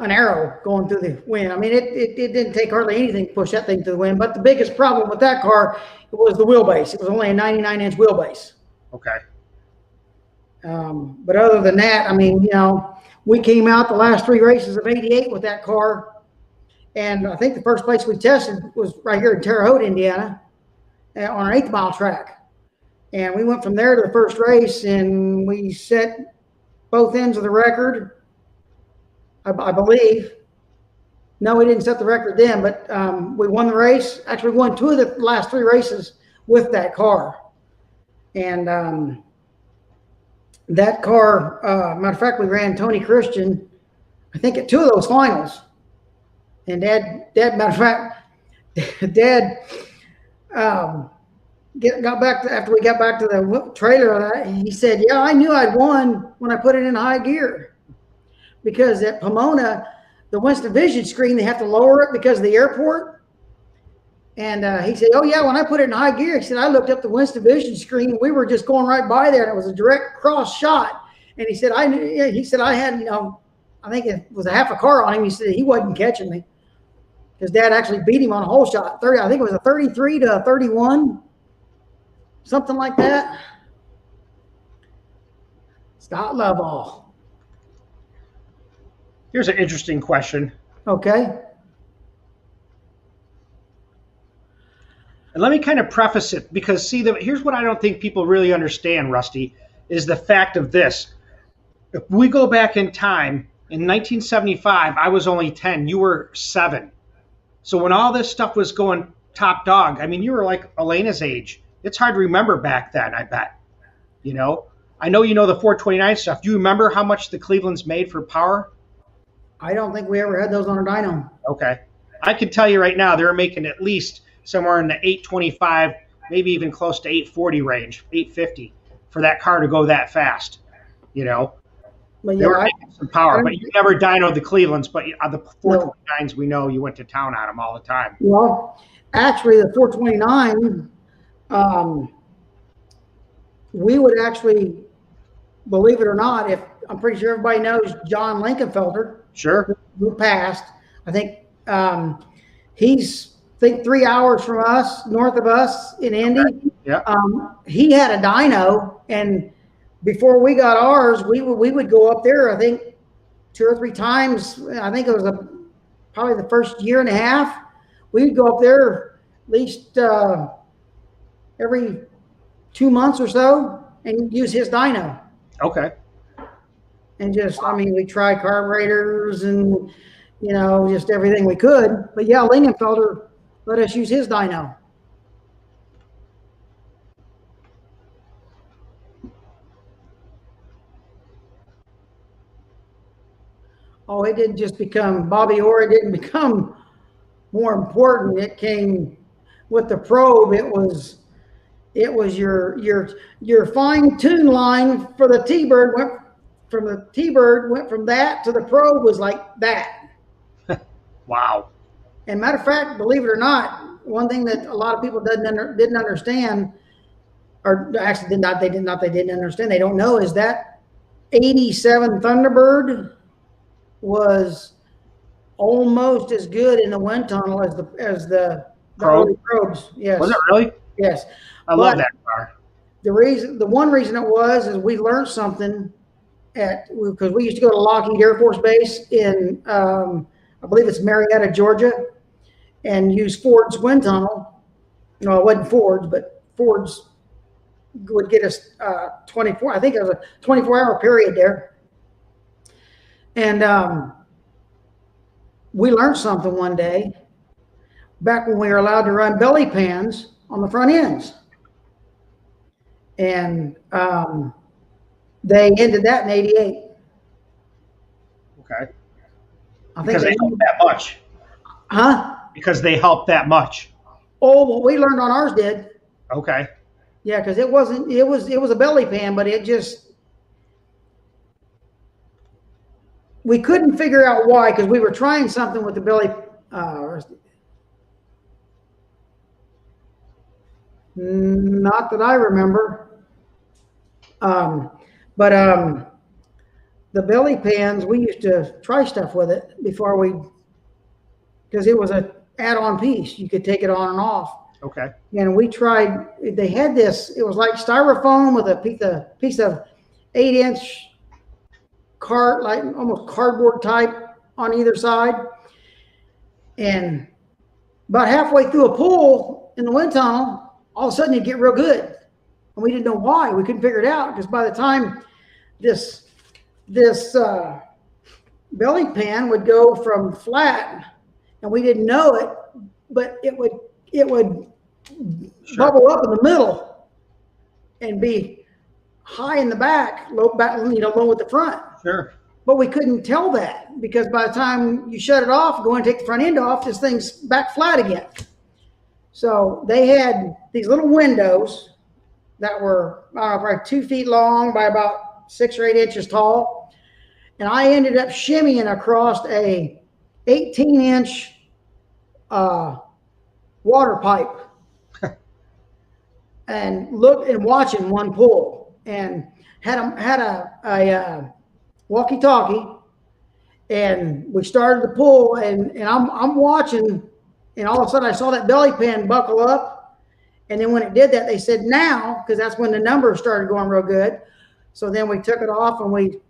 [SPEAKER 3] arrow going through the wind. I mean, it didn't take hardly anything to push that thing through the wind. But the biggest problem with that car was the wheelbase. It was only a 99-inch wheelbase.
[SPEAKER 1] Okay.
[SPEAKER 3] But other than that, I mean, we came out the last 3 races of '88 with that car. And I think the first place we tested was right here in Terre Haute, Indiana, on an 8th-mile track. And we went from there to the first race, and we set both ends of the record, I believe. No, we didn't set the record then, but we won the race. Actually, we won 2 of the last 3 races with that car. And that car, matter of fact, we ran Tony Christian, I think, at 2 of those finals. And Dad, matter of fact, Dad got back after we got back to the trailer. He said, "Yeah, I knew I'd won when I put it in high gear, because at Pomona, the Winston Vision screen, they have to lower it because of the airport." And he said, "Oh yeah, when I put it in high gear," he said, "I looked up the Winston Vision screen. We were just going right by there, and it was a direct cross shot." And he said, "I knew." Yeah, he said, "I had, I think it was a half a car on him." He said he wasn't catching me, because Dad actually beat him on a hole shot. I think it was a 33 to 31, something like that. Scott Lovell.
[SPEAKER 1] Here's an interesting question.
[SPEAKER 3] Okay.
[SPEAKER 1] And let me kind of preface it, because here's what I don't think people really understand, Rusty, is the fact of this. If we go back in time, in 1975, I was only 10, you were 7. So when all this stuff was going top dog, I mean, you were like Elena's age. It's hard to remember back then, I bet. I know the 429 stuff. Do you remember how much the Clevelands made for power?
[SPEAKER 3] I don't think we ever had those on a dyno.
[SPEAKER 1] Okay. I can tell you right now, they're making at least somewhere in the 825, maybe even close to 840 range, 850, for that car to go that fast.
[SPEAKER 3] But
[SPEAKER 1] they were making some power, but you never dynoed the Clevelands, but the 429s, we know you went to town on them all the time.
[SPEAKER 3] Well, actually, the 429, we would actually believe it or not, if I'm pretty sure everybody knows John Linkenfelter,
[SPEAKER 1] Sure.
[SPEAKER 3] who passed. I think he's I think 3 hours from us, north of us in Indy.
[SPEAKER 1] Yeah.
[SPEAKER 3] He had a dyno, and before we got ours, we would go up there. I think 2 or 3 times. I think it was probably the first year and a half. We'd go up there at least every 2 months or so and use his dyno.
[SPEAKER 1] Okay.
[SPEAKER 3] And just, I mean, we tried carburetors and, you know, just everything we could. But yeah, Lingenfelder let us use his dyno. Oh, it didn't just become Bobby Orr. It didn't become more important. It came with the probe. It was your fine tune line for the T-Bird went from that to the probe was like that.
[SPEAKER 1] Wow.
[SPEAKER 3] And matter of fact, believe it or not, one thing that a lot of people didn't understand, or actually they didn't understand, they don't know, is that 87 Thunderbird was almost as good in the wind tunnel as the early probes. Yes.
[SPEAKER 1] Was it really?
[SPEAKER 3] Yes.
[SPEAKER 1] I love that car.
[SPEAKER 3] The one reason it was is we learned something because we used to go to Lockheed Air Force Base in I believe it's Marietta, Georgia, and use Ford's wind tunnel. No, it wasn't Ford's, but Ford's would get us 24. I think it was a 24-hour period there. And we learned something one day back when we were allowed to run belly pans on the front ends. And they ended that in '88.
[SPEAKER 1] Okay.
[SPEAKER 3] I think
[SPEAKER 1] Because they helped that much.
[SPEAKER 3] Huh?
[SPEAKER 1] Because they helped that much.
[SPEAKER 3] Oh, what we learned on ours did.
[SPEAKER 1] Okay.
[SPEAKER 3] Yeah, because it was a belly pan, but it just, we couldn't figure out why, because we were trying something with the belly. Not that I remember. But the belly pans, we used to try stuff with it because it was an add-on piece. You could take it on and off.
[SPEAKER 1] Okay.
[SPEAKER 3] And we tried, they had this, it was like styrofoam with a piece of 8-inch like almost cardboard type on either side. And about halfway through a pull in the wind tunnel, all of a sudden it'd get real good. And we didn't know why. We couldn't figure it out because by the time this belly pan would go from flat, and we didn't know it, but it would
[SPEAKER 1] Sure.
[SPEAKER 3] bubble up in the middle and be high in the back, low at the front.
[SPEAKER 1] Sure.
[SPEAKER 3] But we couldn't tell that because by the time you shut it off, go and take the front end off, this thing's back flat again. So they had these little windows that were probably 2 feet long by about 6 or 8 inches tall. And I ended up shimmying across a 18-inch water pipe and watching one pull, and had a walkie-talkie, and we started the pull, and I'm watching, and all of a sudden I saw that belly pan buckle up, and then when it did that, they said now, because that's when the numbers started going real good. So then we took it off and we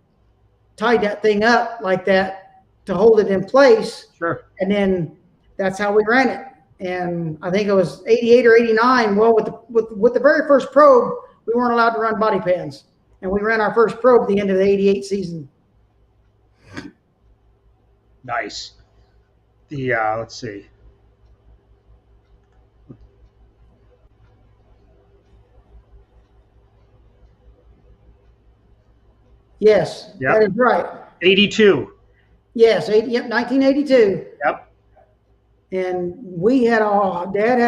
[SPEAKER 3] tied that thing up like that to hold it in place.
[SPEAKER 1] Sure.
[SPEAKER 3] And then that's how we ran it. And I think it was 88 or 89. Well, with the very first probe, we weren't allowed to run body pans. And we ran our first probe at the end of the 88 season.
[SPEAKER 1] Nice. Let's see.
[SPEAKER 3] Yes,
[SPEAKER 1] Yep.
[SPEAKER 3] That is right.
[SPEAKER 1] 82.
[SPEAKER 3] Yes, 1982.
[SPEAKER 1] Yep.
[SPEAKER 3] And Dad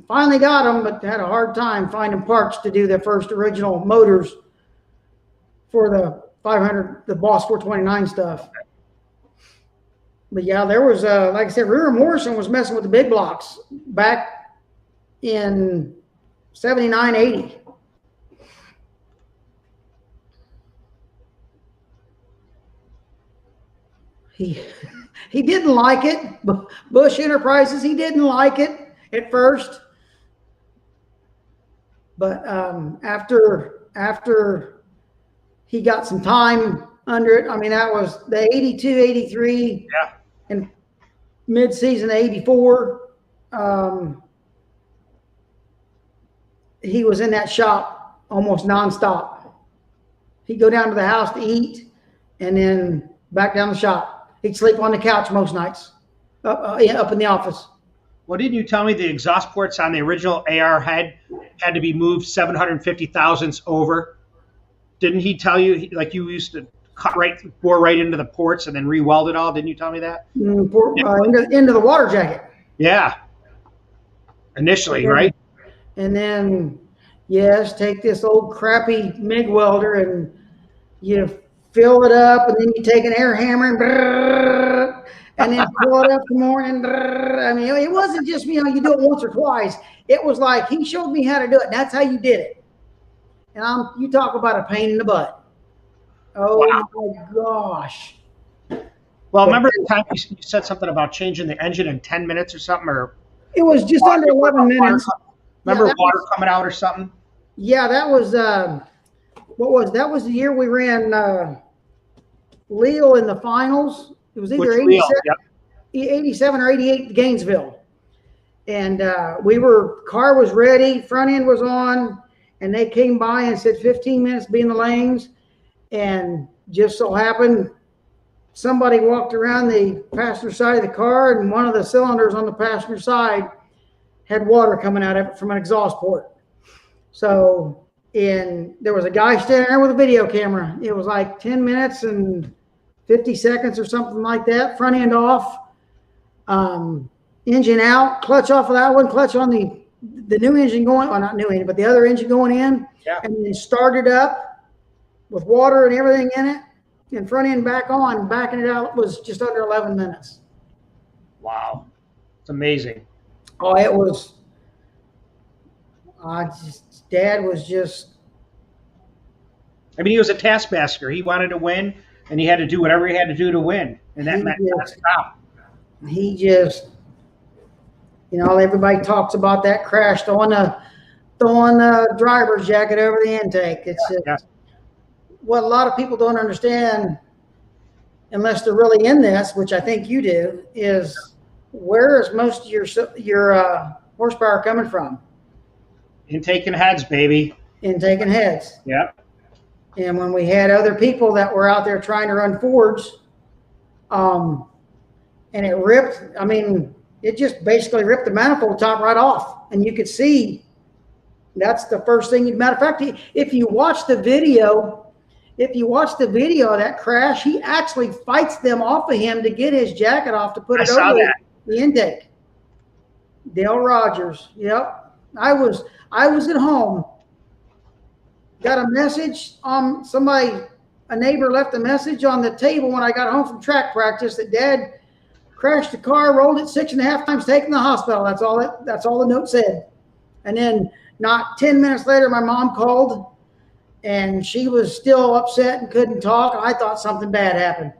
[SPEAKER 3] finally got them, but had a hard time finding parts to do the first original motors for the 500, the Boss 429 stuff. But yeah, there was, like I said, Rear Morrison was messing with the big blocks back in 79, 80. he he didn't like it. Bush Enterprises, he didn't like it at first. But after he got some time under it, I mean, that was the 82, 83,
[SPEAKER 1] Yeah.
[SPEAKER 3] and mid-season 84. He was in that shop almost nonstop. He'd go down to the house to eat and then back down the shop. He'd sleep on the couch most nights up in the office.
[SPEAKER 1] Well, didn't you tell me the exhaust ports on the original AR had to be moved 750 thousandths over? Didn't he tell you, like you used to bore right into the ports and then re-weld it all? Didn't you tell me that?
[SPEAKER 3] Into the water jacket.
[SPEAKER 1] Yeah. Initially, right?
[SPEAKER 3] And then, yes, take this old crappy MIG welder and you fill it up, and then you take an air hammer and then fill it up some more. And I mean, it wasn't just, you do it once or twice. It was like he showed me how to do it, and that's how you did it. And you talk about a pain in the butt. Oh, wow. My gosh.
[SPEAKER 1] Well, remember the time you said something about changing the engine in 10 minutes or something? Or
[SPEAKER 3] it was just under 11 minutes.
[SPEAKER 1] Remember water coming out or something?
[SPEAKER 3] Yeah, that was that was the year we ran Leal in the finals. It was either 87 or 88 Gainesville. And car was ready, front end was on, and they came by and said 15 minutes be in the lanes. And just so happened, somebody walked around the passenger side of the car, and one of the cylinders on the passenger side had water coming out of it from an exhaust port. So, there was a guy standing there with a video camera. It was like 10 minutes and 50 seconds or something like that. Front end off, engine out, clutch off of that one, clutch on the new engine going, well, not new engine, but the other engine going in.
[SPEAKER 1] Yeah. And
[SPEAKER 3] then started up with water and everything in it, and front end back on, backing it out was just under 11 minutes.
[SPEAKER 1] Wow. It's amazing.
[SPEAKER 3] Oh, it was, Dad was just.
[SPEAKER 1] I mean, he was a taskmaster. He wanted to win, and he had to do whatever he had to do to win. And that meant stop.
[SPEAKER 3] He just, everybody talks about that crash, throwing the driver's jacket over the intake. It's just, what a lot of people don't understand, unless they're really in this, which I think you do, is where is most of your horsepower coming from?
[SPEAKER 1] Intake and heads, baby.
[SPEAKER 3] Intake and heads.
[SPEAKER 1] Yep.
[SPEAKER 3] And when we had other people that were out there trying to run Fords, and it ripped, it just basically ripped the manifold top right off. And you could see that's the first thing. Matter of fact, if you watch the video of that crash, he actually fights them off of him to get his jacket off to put it over the intake. Dale Rogers. Yep. I was at home. Got a message. A neighbor left a message on the table when I got home from track practice that Dad crashed the car, rolled it 6.5 times, taken to the hospital. That's all the note said. And then not 10 minutes later, my mom called, and she was still upset and couldn't talk. I thought something bad happened.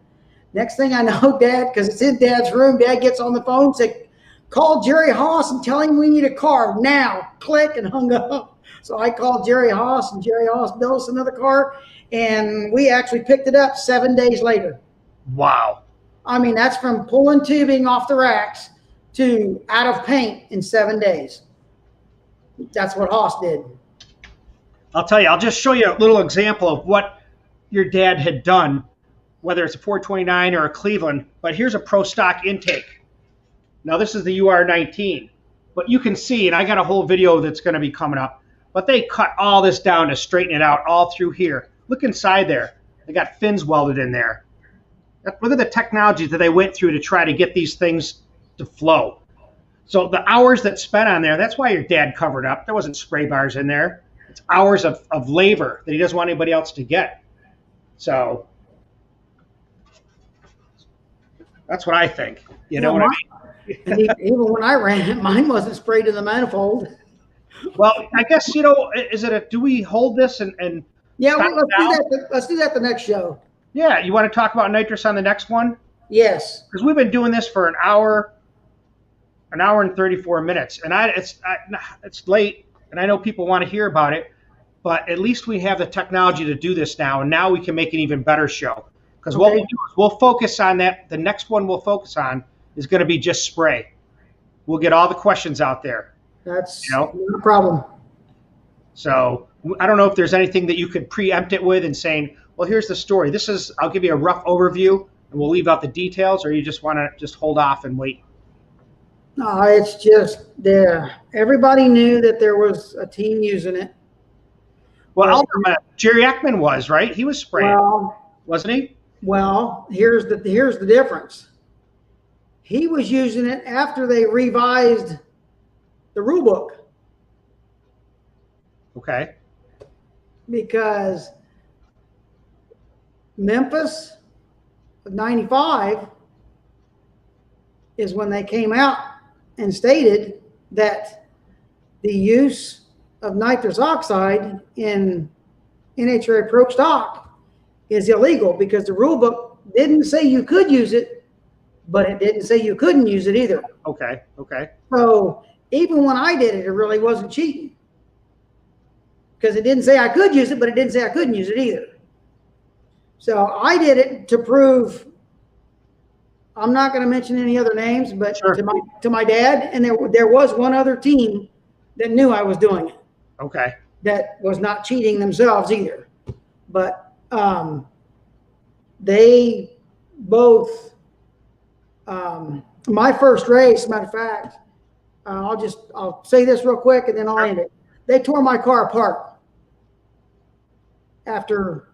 [SPEAKER 3] Next thing I know, Dad, because it's in Dad's room, Dad gets on the phone and said, call Jerry Haas and tell him we need a car now. Click, and hung up. So I called Jerry Haas, and Jerry Haas built us another car, and we actually picked it up 7 days later.
[SPEAKER 1] Wow.
[SPEAKER 3] That's from pulling tubing off the racks to out of paint in 7 days. That's what Haas did.
[SPEAKER 1] I'll tell you, I'll just show you a little example of what your dad had done, whether it's a 429 or a Cleveland, but here's a pro stock intake. Now this is the UR19, but you can see, and I got a whole video that's going to be coming up, but they cut all this down to straighten it out all through here. Look inside there. They got fins welded in there. Look at the technology that they went through to try to get these things to flow. So the hours that spent on there, that's why your dad covered up. There wasn't spray bars in there. It's hours of labor that he doesn't want anybody else to get. So that's what I think. You know what I mean?
[SPEAKER 3] Even when I ran it, mine wasn't sprayed in the manifold.
[SPEAKER 1] Well, I guess, do we hold this and
[SPEAKER 3] yeah, let's do that the next show.
[SPEAKER 1] Yeah, you want to talk about nitrous on the next one?
[SPEAKER 3] Yes.
[SPEAKER 1] Because we've been doing this for an hour and 34 minutes, and it's late, and I know people want to hear about it, but at least we have the technology to do this now, and now we can make an even better show. Because what
[SPEAKER 3] Okay.
[SPEAKER 1] we'll do is we'll focus on that. The next one we'll focus on is going to be just spray. We'll get all the questions out there.
[SPEAKER 3] That's
[SPEAKER 1] You know?
[SPEAKER 3] no problem.
[SPEAKER 1] So I don't know if there's anything that you could preempt it with and saying, well, here's the story. I'll give you a rough overview, and we'll leave out the details, or you just want to just hold off and wait.
[SPEAKER 3] No, it's just everybody knew that there was a team using it.
[SPEAKER 1] Well, Jerry Ekman was, right? He was spraying, wasn't he?
[SPEAKER 3] Well, here's the difference. He was using it after they revised the rule book.
[SPEAKER 1] Okay.
[SPEAKER 3] Because Memphis of 95 is when they came out and stated that the use of nitrous oxide in NHRA Pro Stock is illegal, because the rule book didn't say you could use it, but it didn't say you couldn't use it either.
[SPEAKER 1] Okay.
[SPEAKER 3] So even when I did it, it really wasn't cheating, because it didn't say I could use it, but it didn't say I couldn't use it either. So I did it to prove. I'm not going to mention any other names, but
[SPEAKER 1] Sure.
[SPEAKER 3] to my dad, and there was one other team that knew I was doing it,
[SPEAKER 1] Okay.
[SPEAKER 3] that was not cheating themselves either. But they both, my first race, matter of fact, I'll say this real quick and then I'll end it. They tore my car apart after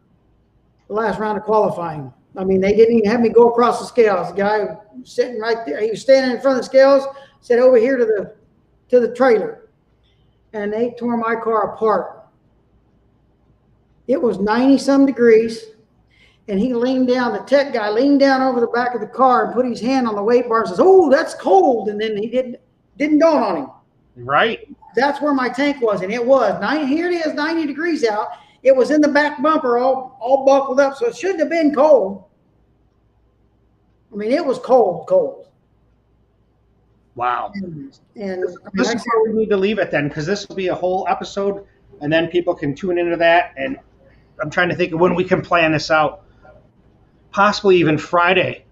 [SPEAKER 3] the last round of qualifying. I mean, they didn't even have me go across the scales. The guy sitting right there, he was standing in front of the scales, said, over here to the trailer. And they tore my car apart. It was 90-some degrees. And he leaned down, the tech guy leaned down over the back of the car and put his hand on the weight bar and says, oh, that's cold. And then he didn't dawn on him.
[SPEAKER 1] Right.
[SPEAKER 3] That's where my tank was. And it was here it is, 90 degrees out. It was in the back bumper, all buckled up. So it shouldn't have been cold. I mean, it was cold.
[SPEAKER 1] Wow.
[SPEAKER 3] And
[SPEAKER 1] This is where we need to leave it then, because this will be a whole episode, and then people can tune into that. And I'm trying to think of when we can plan this out. Possibly even Friday.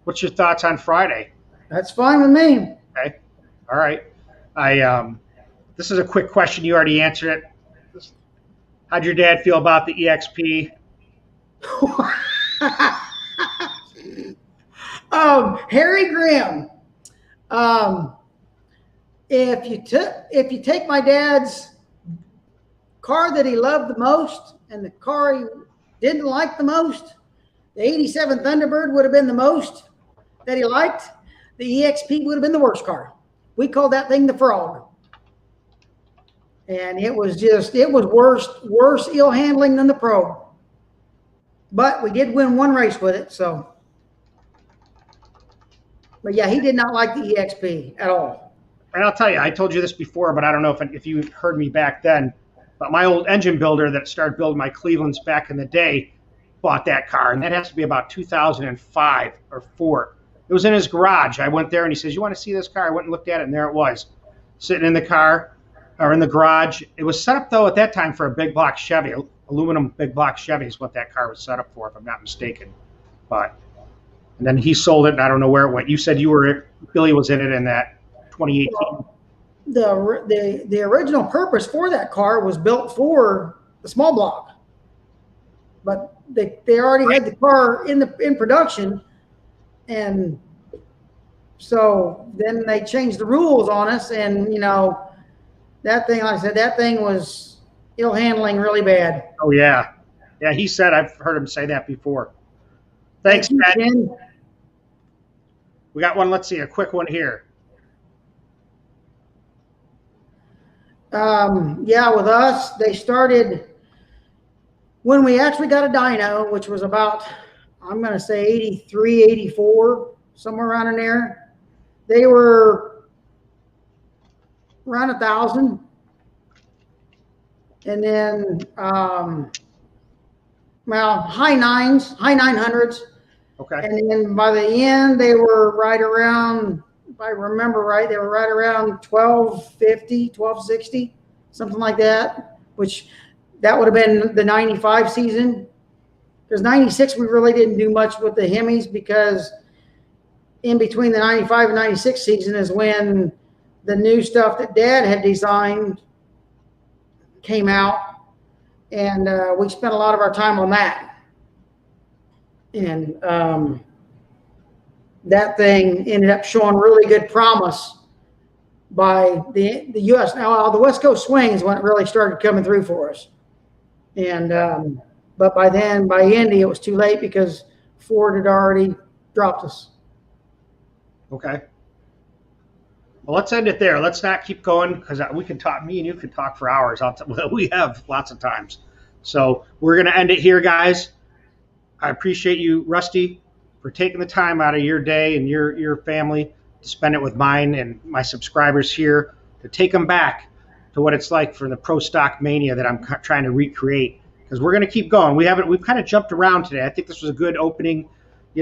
[SPEAKER 1] What's your thoughts on Friday?
[SPEAKER 3] that's fine with me.
[SPEAKER 1] Okay. All right. This is a quick question. You already answered it. How'd your dad feel about the EXP?
[SPEAKER 3] Harry Graham. If you take my dad's car that he loved the most and the car he didn't like the most, the 87 Thunderbird would have been the most that he liked. The EXP would have been the worst car. We called that thing the Frog. And it was worse ill handling than the Pro. But we did win one race with it, so. But yeah, he did not like the EXP at all.
[SPEAKER 1] And I'll tell you, I told you this before, but I don't know if you heard me back then. But my old engine builder that started building my Clevelands back in the day bought that car, and that has to be about 2005 or 4. It was in his garage. I went there, and he says, you want to see this car? I went and looked at it, and there it was, sitting in the car or in the garage. It was set up, though, at that time for a big block Chevy. Aluminum big block Chevy is what that car was set up for, if I'm not mistaken. And then he sold it, and I don't know where it went. You said Billy was in it in that 2018.
[SPEAKER 3] Well, the original purpose for that car was built for the small block, but they already had the car in production, and so then they changed the rules on us, and that thing, like I said, that thing was ill handling really bad.
[SPEAKER 1] Oh yeah, he said, I've heard him say that before. Thanks, Pat. We got one. Let's see, a quick one here.
[SPEAKER 3] Yeah, with us, they started when we actually got a dyno, which was about, I'm going to say 83, 84, somewhere around in there. They were around 1,000. And then, high 900s.
[SPEAKER 1] Okay.
[SPEAKER 3] And then by the end, they were right around, if I remember right, they were right around 1250, 1260, something like that, which that would have been the 95 season. Because 96, we really didn't do much with the Hemis, because in between the 95 and 96 season is when the new stuff that Dad had designed came out. And we spent a lot of our time on that. And that thing ended up showing really good promise by the U.S. Now, the West Coast swing is when it really started coming through for us. And but by then, by Indy, it was too late because Ford had already dropped us.
[SPEAKER 1] Okay. Well, let's end it there. Let's not keep going, because we can talk. Me and you could talk for hours. We have lots of times. So we're going to end it here, guys. I appreciate you, Rusty, for taking the time out of your day and your family to spend it with mine and my subscribers here, to take them back to what it's like for the Pro Stock Mania that I'm trying to recreate. Because we're going to keep going. We've kind of jumped around today. I think this was a good opening,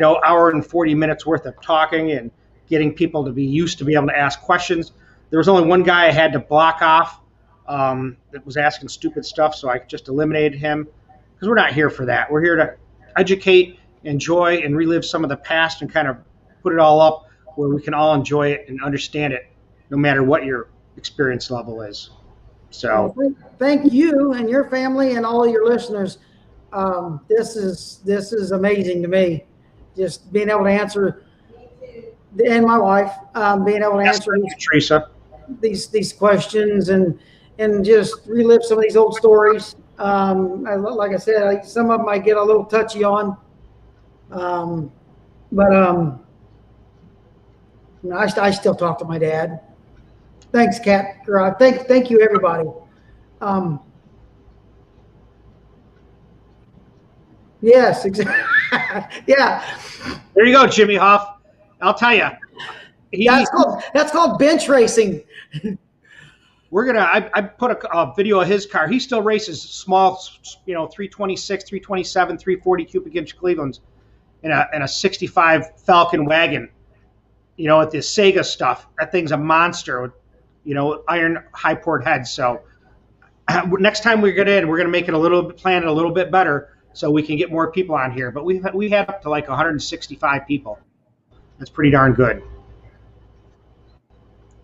[SPEAKER 1] hour and 40 minutes worth of talking and getting people to be used to be able to ask questions. There was only one guy I had to block off that was asking stupid stuff, so I just eliminated him, because we're not here for that. We're here to educate, enjoy, and relive some of the past and kind of put it all up where we can all enjoy it and understand it, no matter what your experience level is. So
[SPEAKER 3] thank you and your family and all of your listeners. This is amazing to me, just being able to answer, and my wife being able to answer
[SPEAKER 1] Teresa,
[SPEAKER 3] these questions and just relive some of these old stories. Like I said, some of them I get a little touchy on, but I still talk to my dad. Thanks, Kat. Thank you, everybody. Yes, exactly. Yeah.
[SPEAKER 1] There you go, Jimmy Hoff. I'll tell you.
[SPEAKER 3] That's called bench racing.
[SPEAKER 1] I put a video of his car. He still races small, 326, 327, 340 cubic inch Clevelands in a 65 Falcon wagon. With the Sega stuff. That thing's a monster with, iron high port heads. So next time we get in, we're going to make it plan it a little bit better so we can get more people on here. But we had up to like 165 people. That's pretty darn good.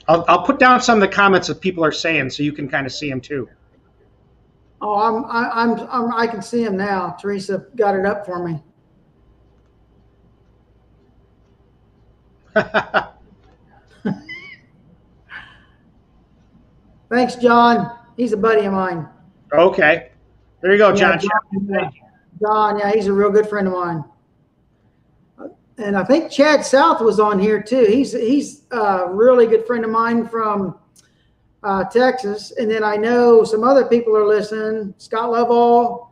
[SPEAKER 1] I'll put down some of the comments that people are saying so you can kind of see them too.
[SPEAKER 3] Oh, I can see them now. Teresa got it up for me. Thanks, John. He's a buddy of mine.
[SPEAKER 1] Okay. There you go, John.
[SPEAKER 3] John, yeah, he's a real good friend of mine. And I think Chad South was on here too. He's a really good friend of mine from Texas. And then I know some other people are listening. Scott Lovell,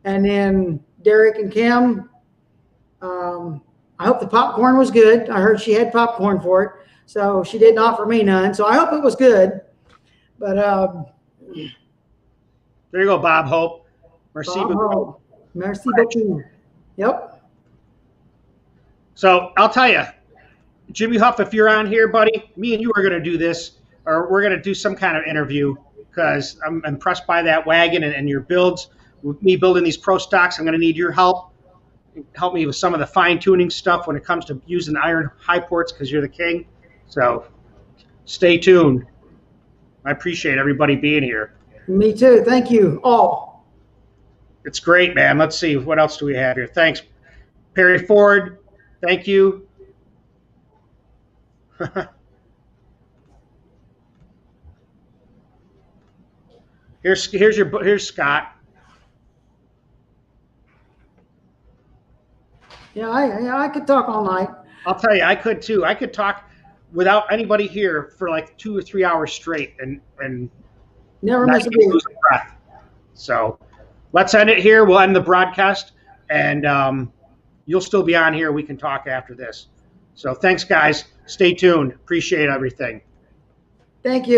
[SPEAKER 3] and then Derek and Kim. I hope the popcorn was good. I heard she had popcorn for it, so she didn't offer me none. So I hope it was good. But
[SPEAKER 1] there you go, Bob Hope. Merci beaucoup.
[SPEAKER 3] Merci beaucoup. Yep.
[SPEAKER 1] So I'll tell you, Jimmy Huff, if you're on here, buddy, me and you are going to do this, or we're going to do some kind of interview, because I'm impressed by that wagon and your builds. With me building these Pro Stocks, I'm going to need your help. Help me with some of the fine-tuning stuff when it comes to using iron high ports, because you're the king. So stay tuned. I appreciate everybody being here.
[SPEAKER 3] Me too. Thank you all.
[SPEAKER 1] It's great, man. Let's see. What else do we have here? Thanks. Perry Ford, thank you. Here's Scott.
[SPEAKER 3] Yeah, I could talk all night.
[SPEAKER 1] I'll tell you, I could too. I could talk without anybody here for like 2 or 3 hours straight and
[SPEAKER 3] never miss a beat.
[SPEAKER 1] Lose a breath. So let's end it here. We'll end the broadcast, and you'll still be on here. We can talk after this. So thanks, guys. Stay tuned. Appreciate everything.
[SPEAKER 3] Thank you.